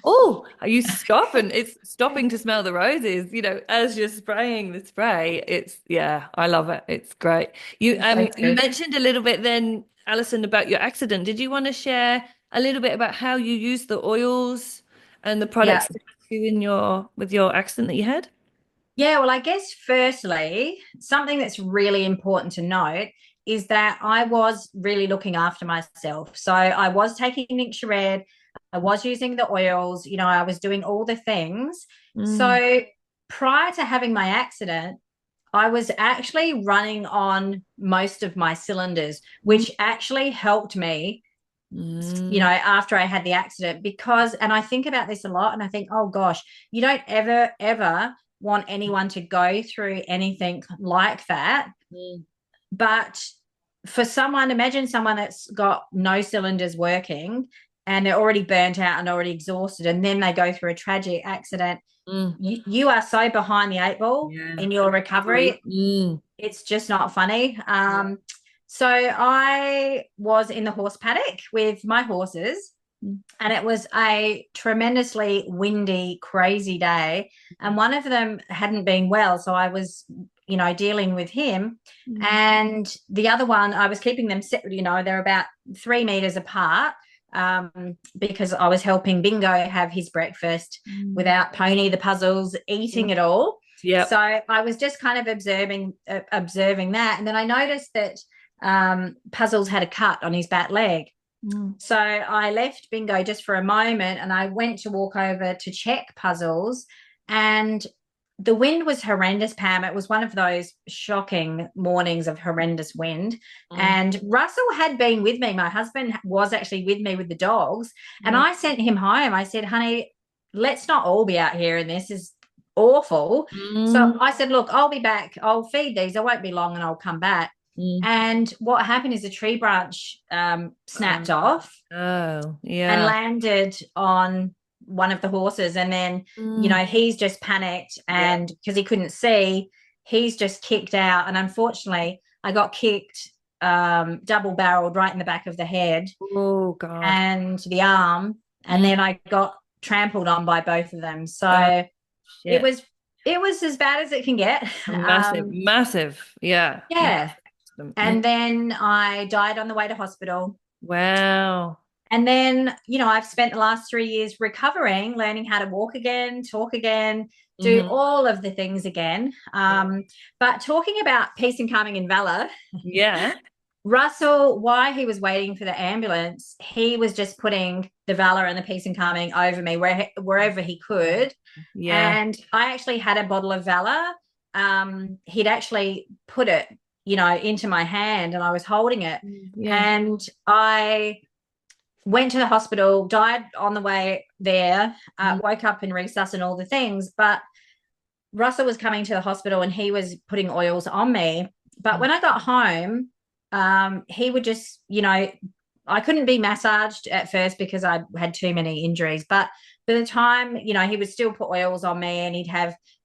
A: oh, you stop and it's stopping to smell the roses, as you're spraying the spray. Yeah, I love it. It's great. You
B: It's so
A: you
B: good.
A: mentioned a little bit then, Alison, about your accident. Did you want to share a little bit about how you use the oils and the products
B: Yeah.
A: to help you with your accident that you had?
B: Yeah, well, I guess firstly, something that's really important to note is that I was really looking after myself. So I was taking Nixia Red, I was using the oils, I was doing all the things.
A: Mm,
B: So prior to having my accident, I was actually running on most of my cylinders,
A: mm,
B: which actually helped me,
A: mm,
B: after I had the accident. Because, and I think about this a lot, and I think, oh gosh, you don't ever, ever want anyone to go through anything like that.
A: mm,
B: But for someone, imagine someone that's got no cylinders working, and they're already burnt out and already exhausted, and then they go through a tragic accident,
A: Mm.
B: you are so behind the eight ball
A: Yeah.
B: in your recovery.
A: Mm.
B: It's just not funny.
A: Yeah.
B: So I was in the horse paddock with my horses,
A: Mm.
B: and it was a tremendously windy, crazy day. And one of them hadn't been well, so I was, dealing with him.
A: Mm.
B: And the other one, I was keeping them separate. They're about 3 meters apart, because I was helping Bingo have his breakfast
A: Mm.
B: without Pony the puzzles eating it all.
A: Yep.
B: So I was just kind of observing that, and then I noticed that Puzzles had a cut on his back leg.
A: Mm.
B: So I left Bingo just for a moment, and I went to walk over to check Puzzles, and the wind was horrendous, Pam. It was one of those shocking mornings of horrendous wind.
A: Mm.
B: And Russell had been with me. My husband was actually with me with the dogs. And
A: Mm.
B: I sent him home. I said, honey, let's not all be out here, and this is awful. So
A: Mm.
B: I said, look, I'll be back. I'll feed these. I won't be long, and I'll come back.
A: Mm.
B: And what happened is a tree branch snapped off
A: Oh,
B: and
A: yeah.
B: landed on one of the horses. And then,
A: Mm.
B: he's just panicked,
A: Yeah.
B: and because he couldn't see, he's just kicked out. And unfortunately, I got kicked double barreled right in the back of the head
A: Oh, God.
B: and the arm. And
A: Mm.
B: then I got trampled on by both of them.
A: Oh,
B: So it
A: shit.
B: was it was as bad as it can get.
A: Massive, massive. Yeah.
B: Yeah.
A: Massive. Mm.
B: And then I died on the way to hospital.
A: Wow.
B: And then, I've spent the last 3 years recovering, learning how to walk again, talk again, do
A: Hmm.
B: all of the things again. But talking about peace and calming and valor,
A: Yeah.
B: Russell, while he was waiting for the ambulance, he was just putting the valor and the peace and calming over me wherever he could.
A: Yeah.
B: And I actually had a bottle of valor. He'd actually put it, into my hand, and I was holding it.
A: Yeah.
B: And I went to the hospital, died on the way there,
A: Mm.
B: woke up in resus and all the things. But Russell was coming to the hospital, and he was putting oils on me. But when I got home, he would just, I couldn't be massaged at first because I had too many injuries. But by the time, he would still put oils on me, and he'd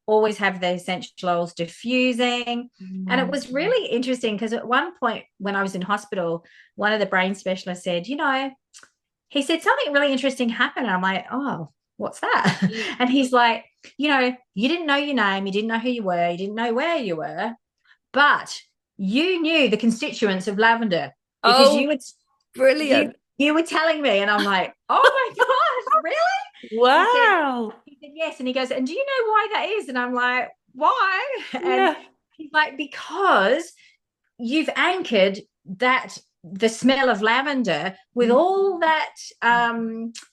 B: always have the essential oils diffusing. And it
A: Mm.
B: was really interesting because at one point when I was in hospital, one of the brain specialists said, he said something really interesting happened. And I'm like, oh, what's that? And he's like, you didn't know your name, you didn't know who you were, you didn't know where you were, but you knew the constituents of lavender because
A: Oh,
B: you
A: brilliant.
B: you were telling me. And I'm like, oh my gosh, really? He said,
A: Wow.
B: yes. And he goes, and do you know why that is? And I'm like, why? And
A: Yeah.
B: he's like, because you've anchored that the smell of lavender with
A: Mm.
B: all that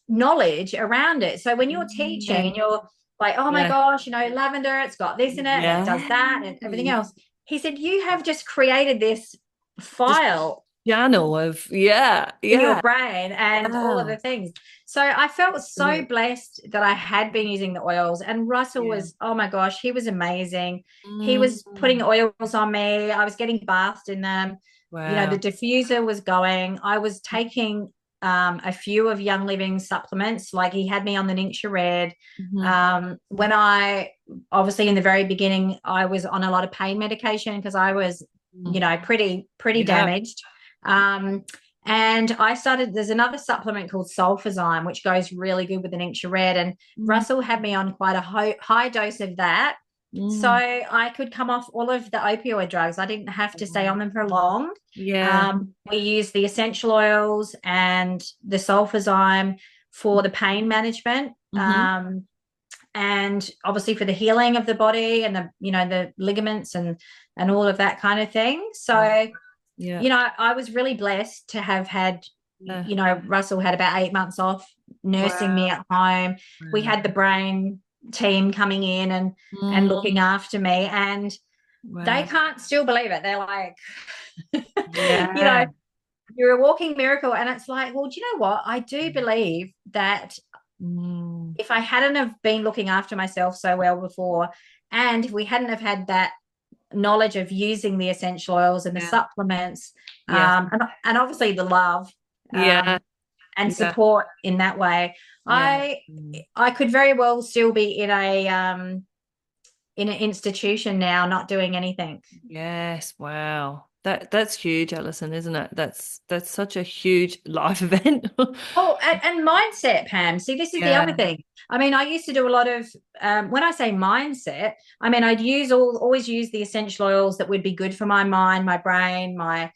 B: knowledge around it. So when you're
A: Yeah.
B: teaching and you're like, oh my
A: Yeah.
B: gosh, lavender, it's got this in it and it does
A: Yeah.
B: that and everything else. He said, you have just created this
A: This
B: file
A: channel of, yeah.
B: in your
A: Yeah.
B: brain and all of the
A: Wow.
B: things. So I felt so
A: Brilliant.
B: blessed that I had been using the oils. And Russell
A: Yeah.
B: was, oh my gosh, he was amazing. He was putting
A: Mm.
B: oils on me. I was getting bathed in them. The
A: Wow.
B: diffuser was going. I was taking a few of Young Living supplements. Like he had me on the Ningxia Red.
A: Mhm.
B: When I, obviously in the very beginning, I was on a lot of pain medication because I was,
A: Mm.
B: pretty
A: Yeah.
B: damaged. And I started, there's another supplement called sulfazyme, which goes really good with the Ningxia Red. And
A: Mm.
B: Russell had me on quite a high dose of that. So
A: Mm.
B: I could come off all of the opioid drugs. I didn't have to stay on them for long.
A: Yeah.
B: We used the essential oils and the sulfazyme for the pain management.
A: Hmm.
B: And obviously for the healing of the body and the ligaments and all of that kind of thing. So
A: Yeah.
B: I was really blessed to have had,
A: Yeah.
B: Russell had about 8 months off nursing me
A: Wow.
B: at home. We
A: Wow.
B: had the brain team coming in and
A: Mm.
B: looking after me, and they
A: Wow.
B: can't still believe it. They're like, you know,
A: Yeah.
B: you're a walking miracle. And it's like, well, do you know what? I do believe that
A: Mm.
B: if I hadn't have been looking after myself so well before, and if we hadn't have had that knowledge of using the essential oils and the
A: Yeah.
B: supplements,
A: Yeah.
B: and obviously the love,
A: Yeah.
B: and
A: Yeah.
B: support in that way.
A: Yeah.
B: I I could very well still be in an institution now, not doing anything.
A: Yes. Wow. That's huge, Alison, isn't it? That's such a huge life event.
B: Oh, and mindset, Pam. See, this is the other
A: Yeah.
B: thing. I mean, I used to do a lot of when I say mindset, I mean I'd always use the essential oils that would be good for my mind, my brain, my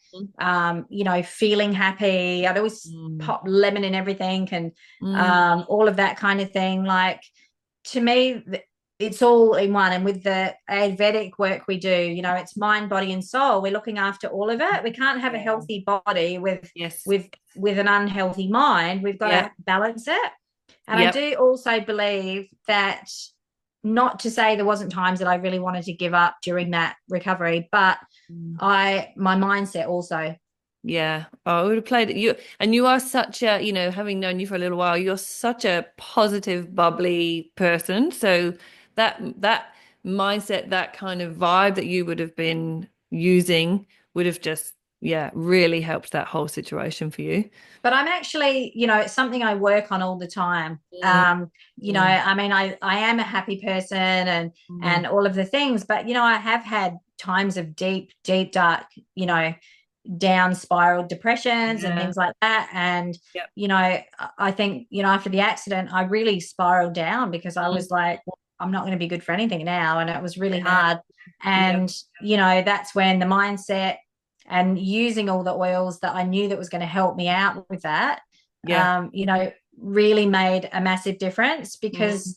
B: feeling happy. I'd always
A: Mm.
B: pop lemon in everything and
A: Mm.
B: all of that kind of thing. Like to me, it's all in one. And with the Ayurvedic work we do, it's mind, body, and soul. We're looking after all of it. We can't have a
A: Yeah.
B: healthy body
A: Yes.
B: with an unhealthy mind. We've got
A: Yeah.
B: to balance it. And I
A: Yep.
B: do also believe that, not to say there wasn't times that I really wanted to give up during that recovery, but
A: Mm.
B: my mindset also.
A: Yeah. Oh, I would have played it. You are such a, having known you for a little while, you're such a positive, bubbly person. So that mindset, that kind of vibe that you would have been using would have just, yeah, really helped that whole situation for you.
B: But I'm actually, it's something I work on all the time.
A: Mm. Mm.
B: I mean, I am a happy person
A: Mm.
B: and all of the things, but I have had times of deep, deep, dark, down spiral depressions and
A: Yeah.
B: things like that. And,
A: Yep.
B: I think, after the accident, I really spiraled down because I
A: Mm.
B: was like, well, I'm not going to be good for anything now. And it was really
A: Yeah.
B: hard.
A: Yep.
B: And, that's when the mindset and using all the oils that I knew that was going to help me out with that,
A: Yeah.
B: really made a massive difference
A: Mm.
B: because,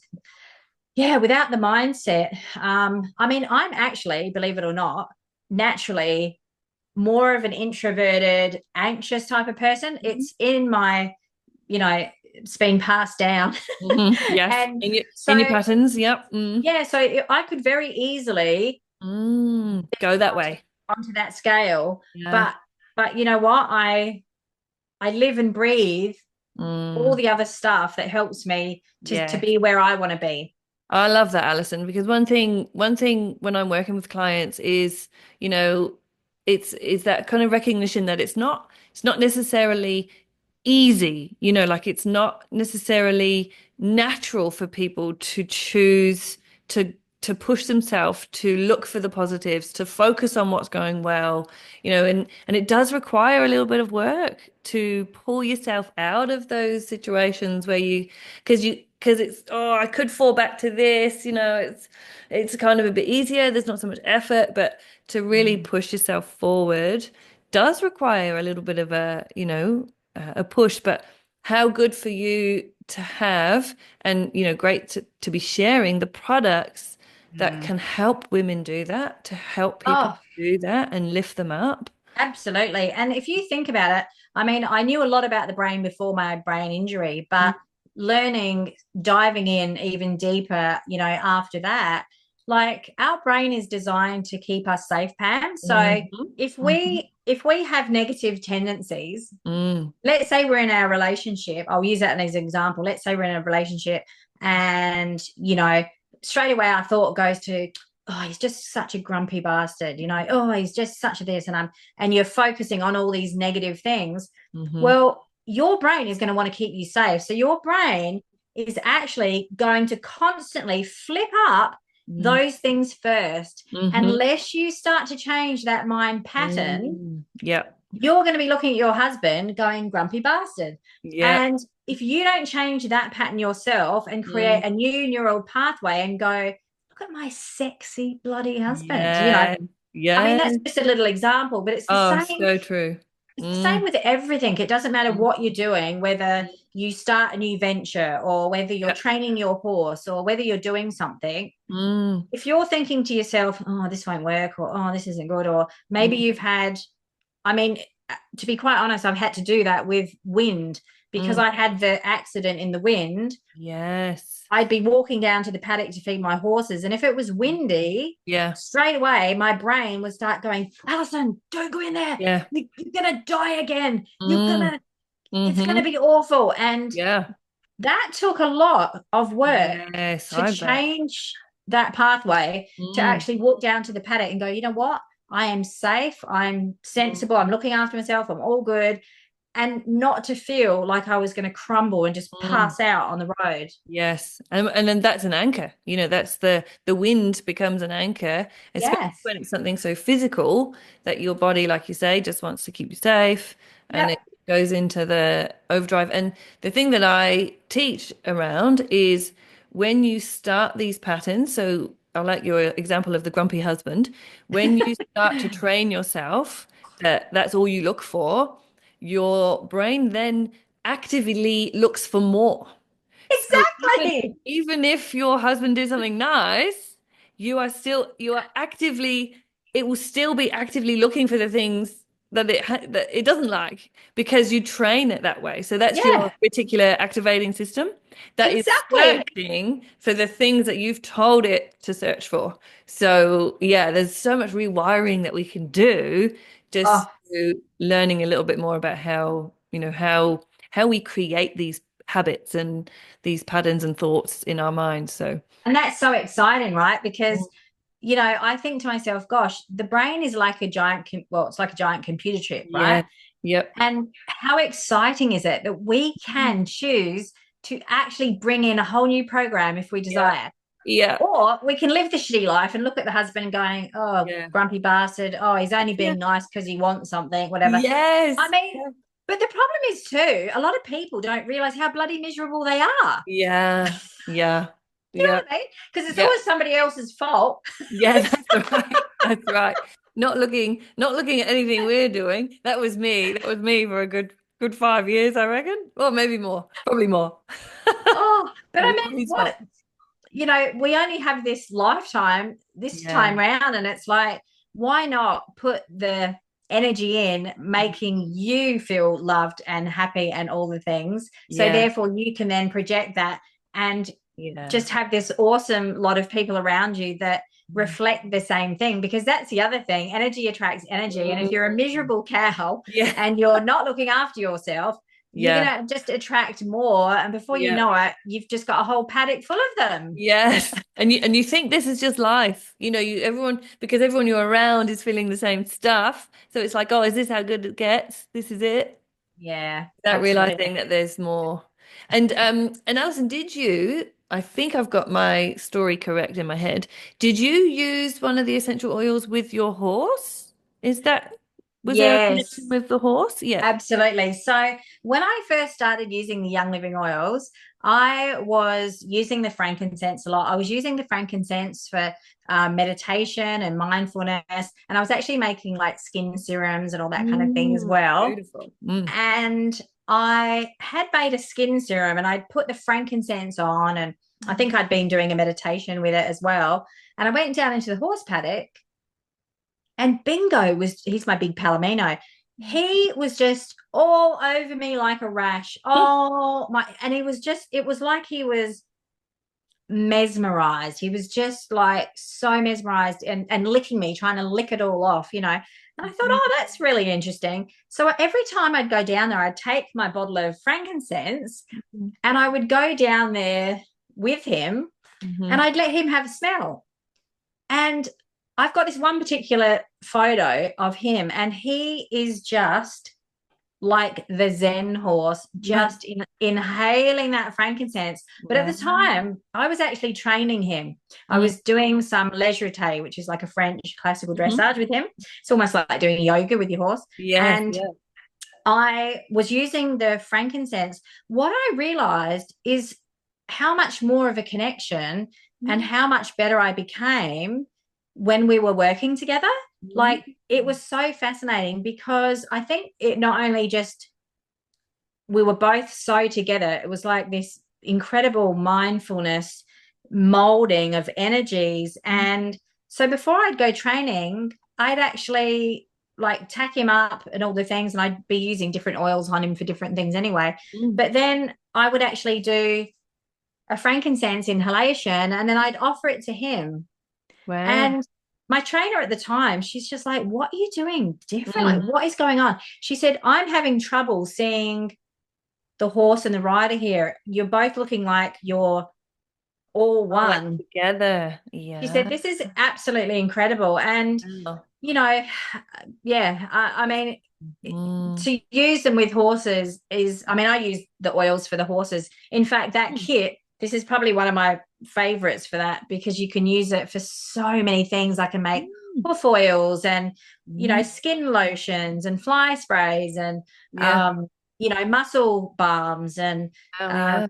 B: yeah, without the mindset, I mean, I'm actually, believe it or not, naturally more of an introverted, anxious type of person.
A: Mhm.
B: It's in my, it's been passed down.
A: Yes.
B: And
A: In your
B: so,
A: patterns. Yep. Mm.
B: yeah, so I could very easily
A: Mm. Go that way.
B: onto that scale,
A: Yeah.
B: but you know what? I live and breathe all
A: Mm.
B: the other stuff that helps me to
A: Yeah.
B: be where I want to be.
A: I love that, Alison, because one thing when I'm working with clients is, you know, it's that kind of recognition that it's not necessarily easy, like it's not necessarily natural for people to choose to to push themselves to look for the positives, to focus on what's going well, and it does require a little bit of work to pull yourself out of those situations where because it's, oh, I could fall back to this, it's kind of a bit easier, there's not so much effort, but to really
B: Mm.
A: push yourself forward does require a little bit of a push. But how good for you to have, and great to be sharing the products that
B: Mm.
A: can help women do that, to help people
B: Oh,
A: do that and lift them up.
B: absolutely. And if you think about it, I mean, I knew a lot about the brain before my brain injury, but learning, diving in even deeper, after that, like our brain is designed to keep us safe, Pam. So
A: Mhm.
B: if
A: Mhm.
B: we have negative tendencies,
A: Mm.
B: let's say we're in our relationship, I'll use that as an example. Let's say we're in a relationship and, straight away our thought goes to, oh, he's just such a grumpy bastard, oh, he's just such a this. And you're focusing on all these negative things.
A: Mhm.
B: Well, your brain is going to want to keep you safe. So your brain is actually going to constantly flip up
A: Mm.
B: those things first,
A: Mhm.
B: unless you start to change that mind pattern.
A: Mm. Yep.
B: You're going to be looking at your husband going grumpy bastard.
A: Yep.
B: And if you don't change that pattern yourself and create
A: Mm.
B: a new neural pathway and go, look at my sexy bloody husband,
A: Yeah.
B: I mean, that's
A: Yeah.
B: just a little example, but it's the
A: Oh,
B: same.
A: so true.
B: It's the same
A: Mm.
B: with everything. It doesn't matter
A: Mm.
B: what you're doing, whether you start a new venture or whether you're
A: Yep.
B: training your horse or whether you're doing something.
A: Mm.
B: If you're thinking to yourself, oh, this won't work, or oh, this isn't good, or maybe
A: Mm.
B: you've had, I mean, to be quite honest, I've had to do that with wind because
A: Mm.
B: I had the accident in the wind.
A: Yes.
B: I'd be walking down to the paddock to feed my horses. And if it was windy,
A: Yeah.
B: straight away, my brain would start going, Alison, don't go in there.
A: Yeah.
B: You're going to die again.
A: Mm.
B: It's going to
A: Mm-hmm.
B: be awful. And
A: Yeah.
B: that took a lot of work
A: Yes,
B: to
A: I bet.
B: change that pathway to
A: Mm.
B: actually walk down to the paddock and go, you know what? I am safe. I'm
A: Mm.
B: sensible. I'm looking after myself. I'm all good. and not to feel like I was going to crumble and just
A: Mm.
B: pass out on the road.
A: Yes. And then that's an anchor. That's the wind becomes an anchor, especially
B: Yes.
A: when it's something so physical that your body, like you say, just wants to keep you safe and
B: Yep.
A: it goes into the overdrive. And the thing that I teach around is when you start these patterns, so I like your example of the grumpy husband, when you start to train yourself that that's all you look for, your brain then actively looks for more. So
B: Exactly.
A: even if your husband did something nice, you are actively it will still be actively looking for the things that it doesn't like because you train it that way. So that's your
B: Yeah,
A: reticular activating system that is
B: exactly.
A: searching for the things that you've told it to search for. So yeah, there's so much rewiring that we can do just
B: Oh,
A: through learning a little bit more about how we create these habits and these patterns and thoughts in our minds. So,
B: and that's so exciting, right?
A: mm,
B: Because, I think to myself, gosh, the brain is like a giant, well, it's like a giant computer chip,
A: yeah,
B: right?
A: yep,
B: And how exciting is it that we can choose to actually bring in a whole new program if we
A: yeah,
B: desire?
A: yeah,
B: Or we can live the shitty life and look at the husband going, oh,
A: yeah,
B: grumpy bastard. Oh, he's only
A: yeah,
B: being nice because he wants something, whatever. I
A: yes,
B: mean, but the problem is too, a lot of people don't realize how bloody miserable they are.
A: yeah, yeah,
B: You know
A: yeah,
B: what I mean? Because it's
A: yeah,
B: always somebody else's fault.
A: yeah, that's right. That's right. Not looking at anything we're doing. That was me. That was me for a good 5 years, I reckon. Well, maybe more. Probably more.
B: Oh, but
A: It
B: I
A: was
B: mean,
A: all his
B: what
A: fault.
B: we only have this lifetime, this
A: Yeah.
B: time round, and it's like, why not put the energy in making you feel loved and happy and all the things? So
A: Yeah.
B: therefore you can then project that and
A: Yeah.
B: just have this awesome lot of people around you that reflect the same thing, because that's the other thing, energy attracts energy, and if you're a
A: Mm.
B: miserable cow
A: Yeah.
B: and you're not looking after yourself, you're
A: Yeah.
B: going to just attract more, and before you
A: Yeah.
B: know it, you've just got a whole paddock full of them.
A: Yes. And you think this is just life. Because everyone you're around is feeling the same stuff. So it's like, oh, is this how good it gets? This is it.
B: Yeah,
A: Without
B: absolutely.
A: realizing that there's more. And Alison, I think I've got my story correct in my head. Did you use one of the essential oils with your horse? Was there a connection
B: Yes,
A: with the horse? Yeah.
B: absolutely. So when I first started using the Young Living oils, I was using the frankincense a lot. I was using the frankincense for meditation and mindfulness, and I was actually making like skin serums and all that kind of thing as well.
A: Beautiful. Mm.
B: And I had made a skin serum and I'd put the frankincense on, and I think I'd been doing a meditation with it as well. And I went down into the horse paddock, and Bingo he's my big Palomino. He was just all over me like a rash. Oh my, and it was like he was mesmerized. He was just like so mesmerized and licking me, trying to lick it all off, you know. And I thought, oh, that's really interesting. So every time I'd go down there, I'd take my bottle of frankincense and I would go down there with him and
A: Mhm.
B: I'd let him have a smell. And I've got this one particular photo of him, and he is just like the Zen horse, just inhaling that frankincense. But at the
A: Wow.
B: time, I was actually training him. I
A: Mm.
B: was doing some légèreté, which is like a French classical
A: Mhm.
B: dressage with him. It's almost like doing yoga with your horse.
A: Yes,
B: And
A: yeah.
B: I was using the frankincense. What I realized is how much more of a connection and
A: Mm.
B: how much better I became when we were working together.
A: Mm.
B: Like, it was so fascinating because I think it not only just, we were both so together, it was like this incredible mindfulness molding of energies. And so before I'd go training, I'd actually like tack him up and all the things, and I'd be using different oils on him for different things anyway.
A: Mm.
B: But then I would actually do a frankincense inhalation and then I'd offer it to him.
A: Wow.
B: And my trainer at the time, she's just like, what are you doing different? Like,
A: Mm.
B: what is going on? She said, I'm having trouble seeing the horse and the rider here. You're both looking like you're all
A: Oh, like
B: one.
A: together.
B: She said,
A: Yeah.
B: this is absolutely incredible. And,
A: Wow.
B: you know, yeah, I mean,
A: Mm.
B: to use them with horses is, I mean, I use the oils for the horses. In fact, that
A: Mm.
B: kit, this is probably one of my favorites for that because you can use it for so many things. I can make
A: Mm.
B: hoof oils and,
A: Mm.
B: skin lotions and fly sprays and,
A: Yeah.
B: um, muscle balms and,
A: Oh,
B: um,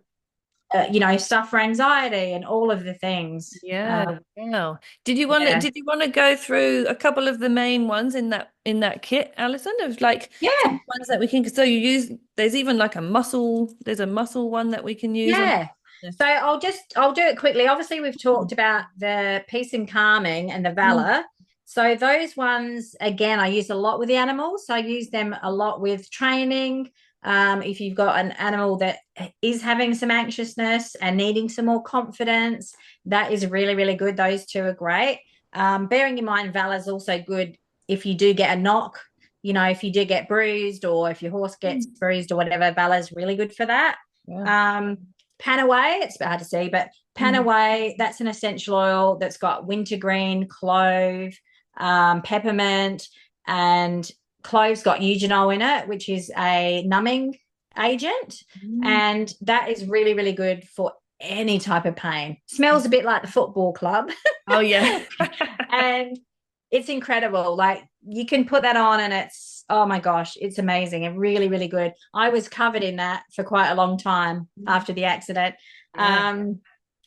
A: yeah.
B: stuff for anxiety and all of the things.
A: Yeah. Wow.
B: Yeah.
A: Did you want to go through a couple of the main ones in that kit, Alison? Of like some
B: Yeah.
A: ones that we can so you use there's even like there's a muscle one that we can use on.
B: Yeah.
A: Yeah.
B: So I'll do it quickly. Obviously, we've talked about the peace and calming and the
A: Mm.
B: valor. So those ones, again, I use a lot with the animals. So I use them a lot with training. If you've got an animal that is having some anxiousness and needing some more confidence, that is really, really good. Those two are great. Bearing in mind, valor is also good if you do get a knock. If you do get bruised or if your horse gets
A: Mm.
B: bruised or whatever, valor is really good for that.
A: Yeah.
B: Um, Panaway, it's hard to see, but
A: Mm.
B: Panaway, that's an essential oil that's got wintergreen, clove, peppermint, and clove's got eugenol in it, which is a numbing agent.
A: Mm.
B: And that is really, really good for any type of pain. Smells a bit like the football club.
A: Oh yeah.
B: And it's incredible. Like you can put that on and it's, oh my gosh, it's amazing and really, really good. I was covered in that for quite a long time after the accident.
A: Yeah.
B: Um,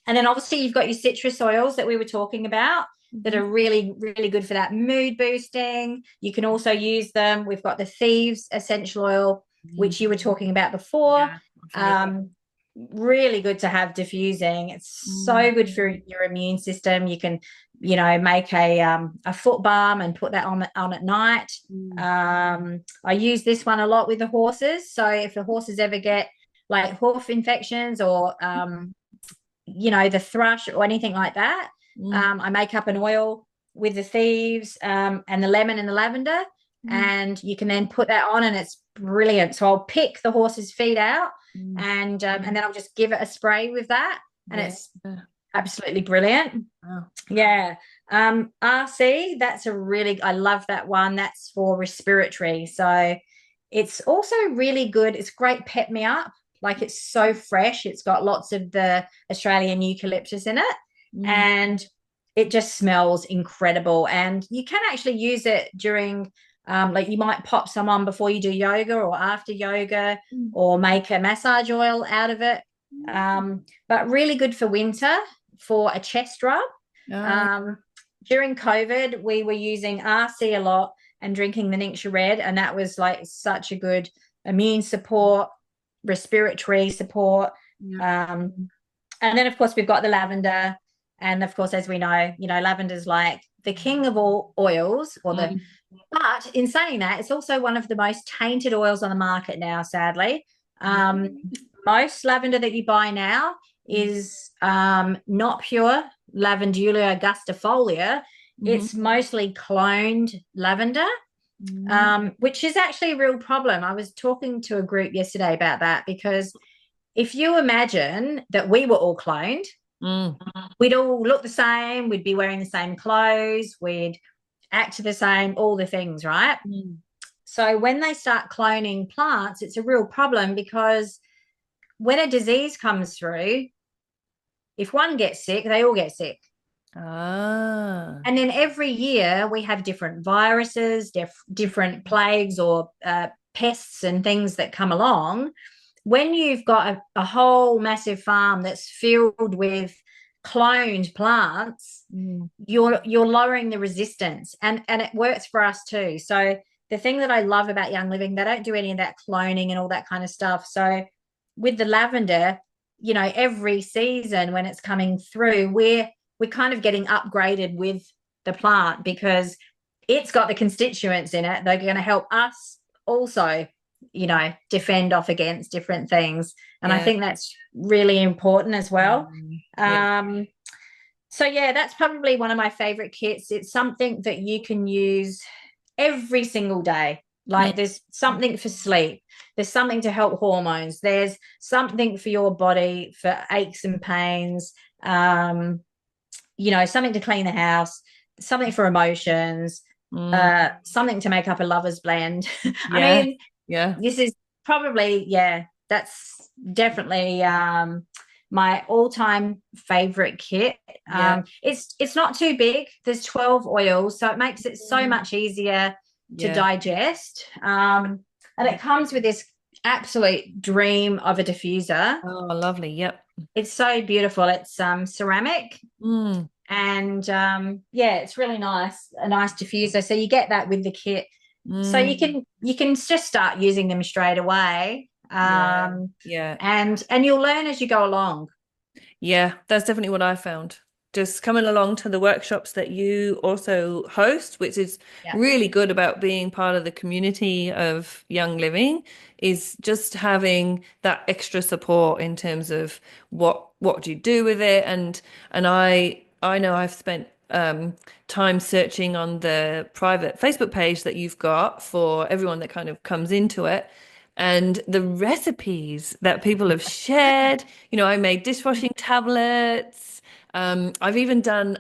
B: and then obviously you've got your citrus oils that we were talking about that
A: Mhm.
B: are really, really good for that mood boosting. You can also use them. We've got the Thieves essential oil,
A: Mm.
B: which you were talking about before.
A: Yeah, my favorite.
B: Um, Really good to have diffusing. It's
A: Mm.
B: so good for your immune system. You can, make a foot balm and put that on at night.
A: Mm.
B: I use this one a lot with the horses. So if the horses ever get like hoof infections or the thrush or anything like that,
A: Mm.
B: I make up an oil with the thieves and the lemon and the lavender,
A: Mm.
B: and you can then put that on, and it's brilliant. So I'll pick the horse's feet out,
A: Mm.
B: and then I'll just give it a spray with that, and
A: Yeah.
B: it's absolutely brilliant.
A: Wow.
B: Yeah. RC, that's I love that one. That's for respiratory. So it's also really good. It's great pep me up. Like it's so fresh. It's got lots of the Australian eucalyptus in it.
A: Mm.
B: And it just smells incredible. And you can actually use it during, like you might pop some on before you do yoga or after yoga
A: Mm.
B: or make a massage oil out of it. But really good for winter for a chest rub.
A: Oh,
B: Um, During COVID, we were using RC a lot and drinking the Ningxia Red, and that was like such a good immune support, respiratory support.
A: yeah.
B: Um, and then, of course, we've got the lavender. And of course, as we know, lavender's like the king of all oils,
A: Mm.
B: but in saying that, it's also one of the most tainted oils on the market now, sadly. Um,
A: Really?
B: Most lavender that you buy now
A: Mm.
B: is not pure Lavandula augustifolia.
A: Mhm.
B: It's mostly cloned lavender,
A: Mm.
B: which is actually a real problem. I was talking to a group yesterday about that because if you imagine that we were all cloned,
A: Mm.
B: we'd all look the same, we'd be wearing the same clothes, we'd act the same, all the things, right?
A: Mm.
B: So when they start cloning plants, it's a real problem because when a disease comes through, if one gets sick, they all get sick.
A: Ah.
B: And then every year we have different viruses, different plagues or pests and things that come along. When you've got a whole massive farm that's filled with cloned plants,
A: Mm.
B: you're lowering the resistance, and it works for us too. So the thing that I love about Young Living, they don't do any of that cloning and all that kind of stuff. So with the lavender, every season when it's coming through, we're kind of getting upgraded with the plant because it's got the constituents in it. They're going to help us also, defend off against different things. And I
A: Yeah.
B: think that's really important as well.
A: Mm. Yeah.
B: Um, so yeah, that's probably one of my favorite kits. It's something that you can use every single day.
A: Mm.
B: Like there's something for sleep, there's something to help hormones, there's something for your body for aches and pains. um, something to clean the house, something for emotions,
A: Mm,
B: something to make up a lover's blend. I
A: yeah.
B: mean,
A: Yeah.
B: this is probably, yeah, that's definitely my all-time favorite kit.
A: Yeah.
B: It's not too big. There's 12 oils, so it makes it so
A: Mm,
B: much easier to
A: yeah.
B: digest. And it comes with this absolute dream of a diffuser.
A: Oh, lovely. Yep.
B: It's so beautiful. It's ceramic,
A: Mm,
B: and yeah, it's really nice, a nice diffuser. So you get that with the kit, so
A: mm,
B: you can just start using them straight away,
A: yeah. Yeah.
B: and you'll learn as you go along.
A: Yeah, that's definitely what I found. Just coming along to the workshops that you also host, which is
B: Yeah.
A: really good about being part of the community of Young Living, is just having that extra support in terms of what do you do with it, and I know I've spent time searching on the private Facebook page that you've got for everyone that kind of comes into it. And the recipes that people have shared, I made dishwashing tablets. I've even done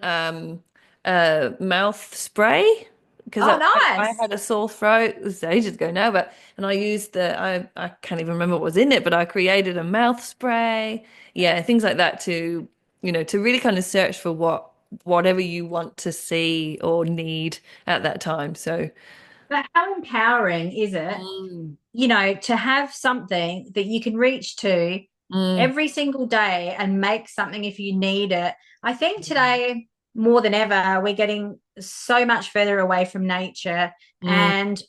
A: mouth spray because
B: Oh,
A: I
B: nice.
A: had a sore throat. It was ages ago now, and I used I can't even remember what was in it, but I created a mouth spray. Yeah, things like that to really kind of search for whatever you want to see or need at that time. So,
B: But how empowering is it,
A: mm,
B: to have something that you can reach to
A: mm,
B: every single day and make something if you need it? I think today, more than ever, we're getting so much further away from nature.
A: mm,
B: And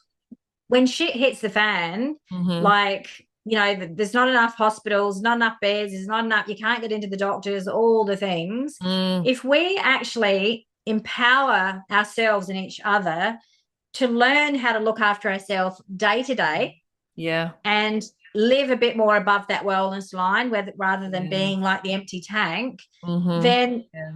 B: when shit hits the fan,
A: mm,
B: like, there's not enough hospitals, not enough beds, there's not enough, you can't get into the doctors, all the things.
A: mm,
B: If we actually empower ourselves and each other to learn how to look after ourselves day to day
A: yeah.
B: and live a bit more above that wellness line, rather than
A: Yeah.
B: being like the empty tank,
A: Mm-hmm.
B: then
A: Yeah.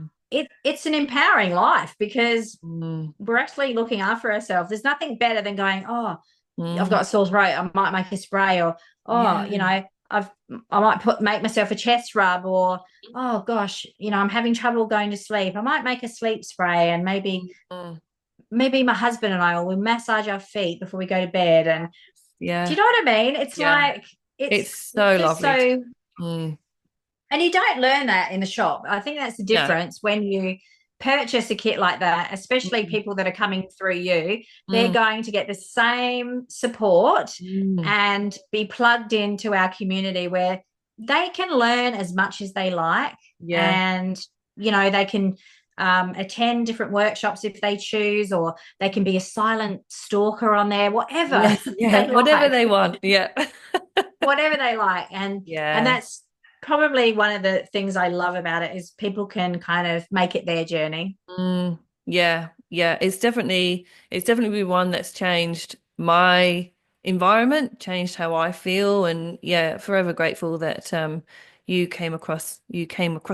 B: it's an empowering life, because
A: Mm,
B: we're actually looking after ourselves. There's nothing better than going, oh, I've
A: mm,
B: got a sore throat, I might make a spray, or oh,
A: yeah.
B: I might make myself a chest rub, or oh gosh, I'm having trouble going to sleep. I might make a sleep spray, and
A: Mm,
B: maybe my husband and I will massage our feet before we go to bed. And do you
A: yeah.
B: know what I mean? It's
A: Yeah.
B: like
A: It's
B: it's
A: so
B: just
A: lovely.
B: so,
A: Mm,
B: and you don't learn that in the shop. I think that's the
A: no.
B: difference when you purchase a kit like that, especially
A: Mm,
B: people that are coming through you. They're
A: mm,
B: going to get the same support
A: mm,
B: and be plugged into our community, where they can learn as much as they like.
A: yeah.
B: And, they can attend different workshops if they choose, or they can be a silent stalker on there, whatever
A: Yeah.
B: they
A: Yeah. Whatever
B: like,
A: they want. Yeah.
B: whatever they like. And
A: Yeah.
B: that's probably one of the things I love about it, is people can kind of make it their journey.
A: Mm, yeah, yeah, it's definitely one that's changed my environment, changed how I feel, and yeah, forever grateful that you came across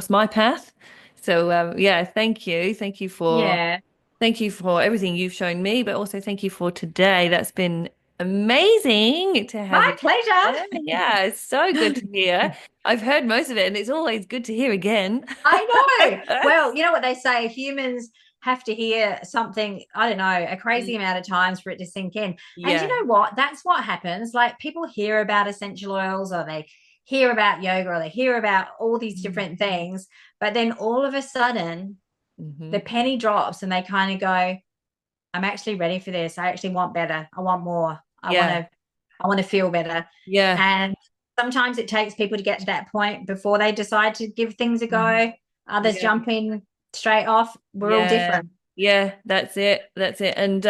A: my path. So yeah,
B: Yeah.
A: thank you for everything you've shown me, but also thank you for today. That's been amazing to have
B: My
A: you
B: pleasure.
A: here. Yeah, it's so good to hear. I've heard most of it, and it's always good to hear again.
B: I know. Well, you know what they say, humans have to hear something, I don't know, a crazy amount of times for it to sink in. And you
A: Yeah.
B: know what? That's what happens. Like, people hear about essential oils, or they hear about yoga, or they hear about all these different things. But then all of a sudden,
A: Mm-hmm.
B: the penny drops, and they kind of go, I'm actually ready for this. I actually want better. I want more.
A: Yeah.
B: I want to feel better.
A: Yeah.
B: And sometimes it takes people to get to that point before they decide to give things a
A: Mhm.
B: go. Others
A: Yeah.
B: jump in straight off. We're all
A: Yeah.
B: different.
A: Yeah, that's it. That's it. And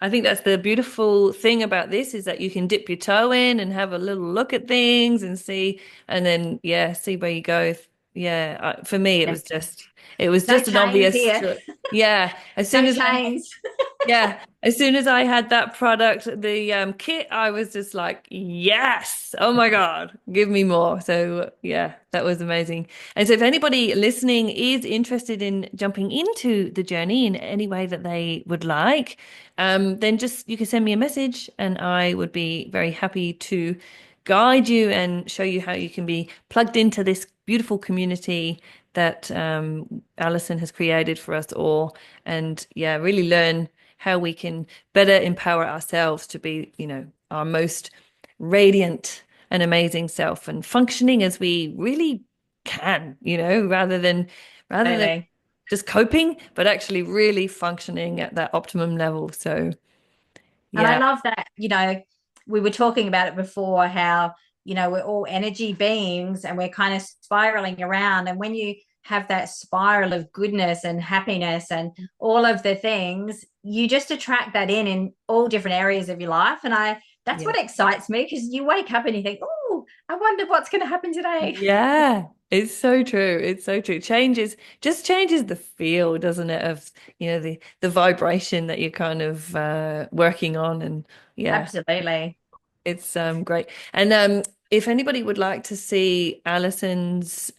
A: I think that's the beautiful thing about this is that you can dip your toe in and have a little look at things and see, and then yeah, see where you go. Yeah, for me
B: Yeah.
A: it was
B: No
A: just an
B: chains
A: obvious
B: here.
A: yeah, as soon
B: No
A: as
B: chains.
A: yeah, as soon as I had that product, the kit, I was just like, yes, oh my God, give me more. So yeah, that was amazing. And so if anybody listening is interested in jumping into the journey in any way that they would like, then just you can send me a message and I would be very happy to guide you and show you how you can be plugged into this beautiful community that Alison has created for us all. And yeah, really learn how we can better empower ourselves to be, our most radiant and amazing self and functioning as we really can, rather than
B: Absolutely.
A: just coping, but actually really functioning at that optimum level. So
B: And I
A: yeah,
B: love that, we were talking about it before, how, we're all energy beings and we're kind of spiraling around. And when you have that spiral of goodness and happiness and all of the things, you just attract that in all different areas of your life. And that's
A: yeah.
B: what excites me, because you wake up and you think, oh, I wonder what's going to happen today.
A: Yeah, it's so true. It's so true. Just changes the feel, doesn't it, of the vibration that you're kind of working on, and yeah,
B: Absolutely.
A: it's great. And if anybody would like to see Alison's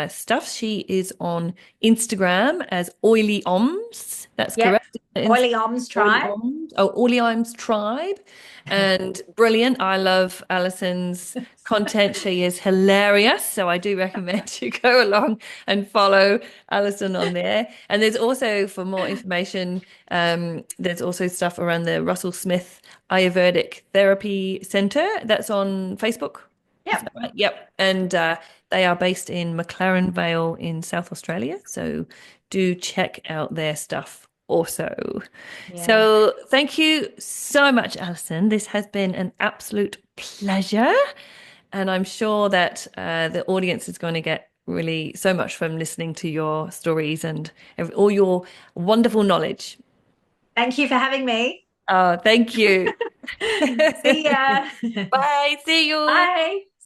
A: stuff, she is on Instagram as Oily Oms. That's
B: Yep.
A: correct.
B: Oily Oms
A: Oily
B: tribe.
A: Oms. Oh, Oily Oms Tribe. And brilliant. I love Alison's content. She is hilarious. So I do recommend you go along and follow Alison on there. And there's also, for more information, there's also stuff around the Russell Smith Ayurvedic Therapy Center that's on Facebook. Is
B: Yep.
A: that right? Yep. And they are based in McLaren Vale in South Australia. So do check out their stuff also.
B: Yeah.
A: So thank you so much, Alison. This has been an absolute pleasure. And I'm sure that the audience is going to get really so much from listening to your stories and all your wonderful knowledge.
B: Thank you for having me.
A: Thank you.
B: See ya.
A: Bye. See you.
B: Bye.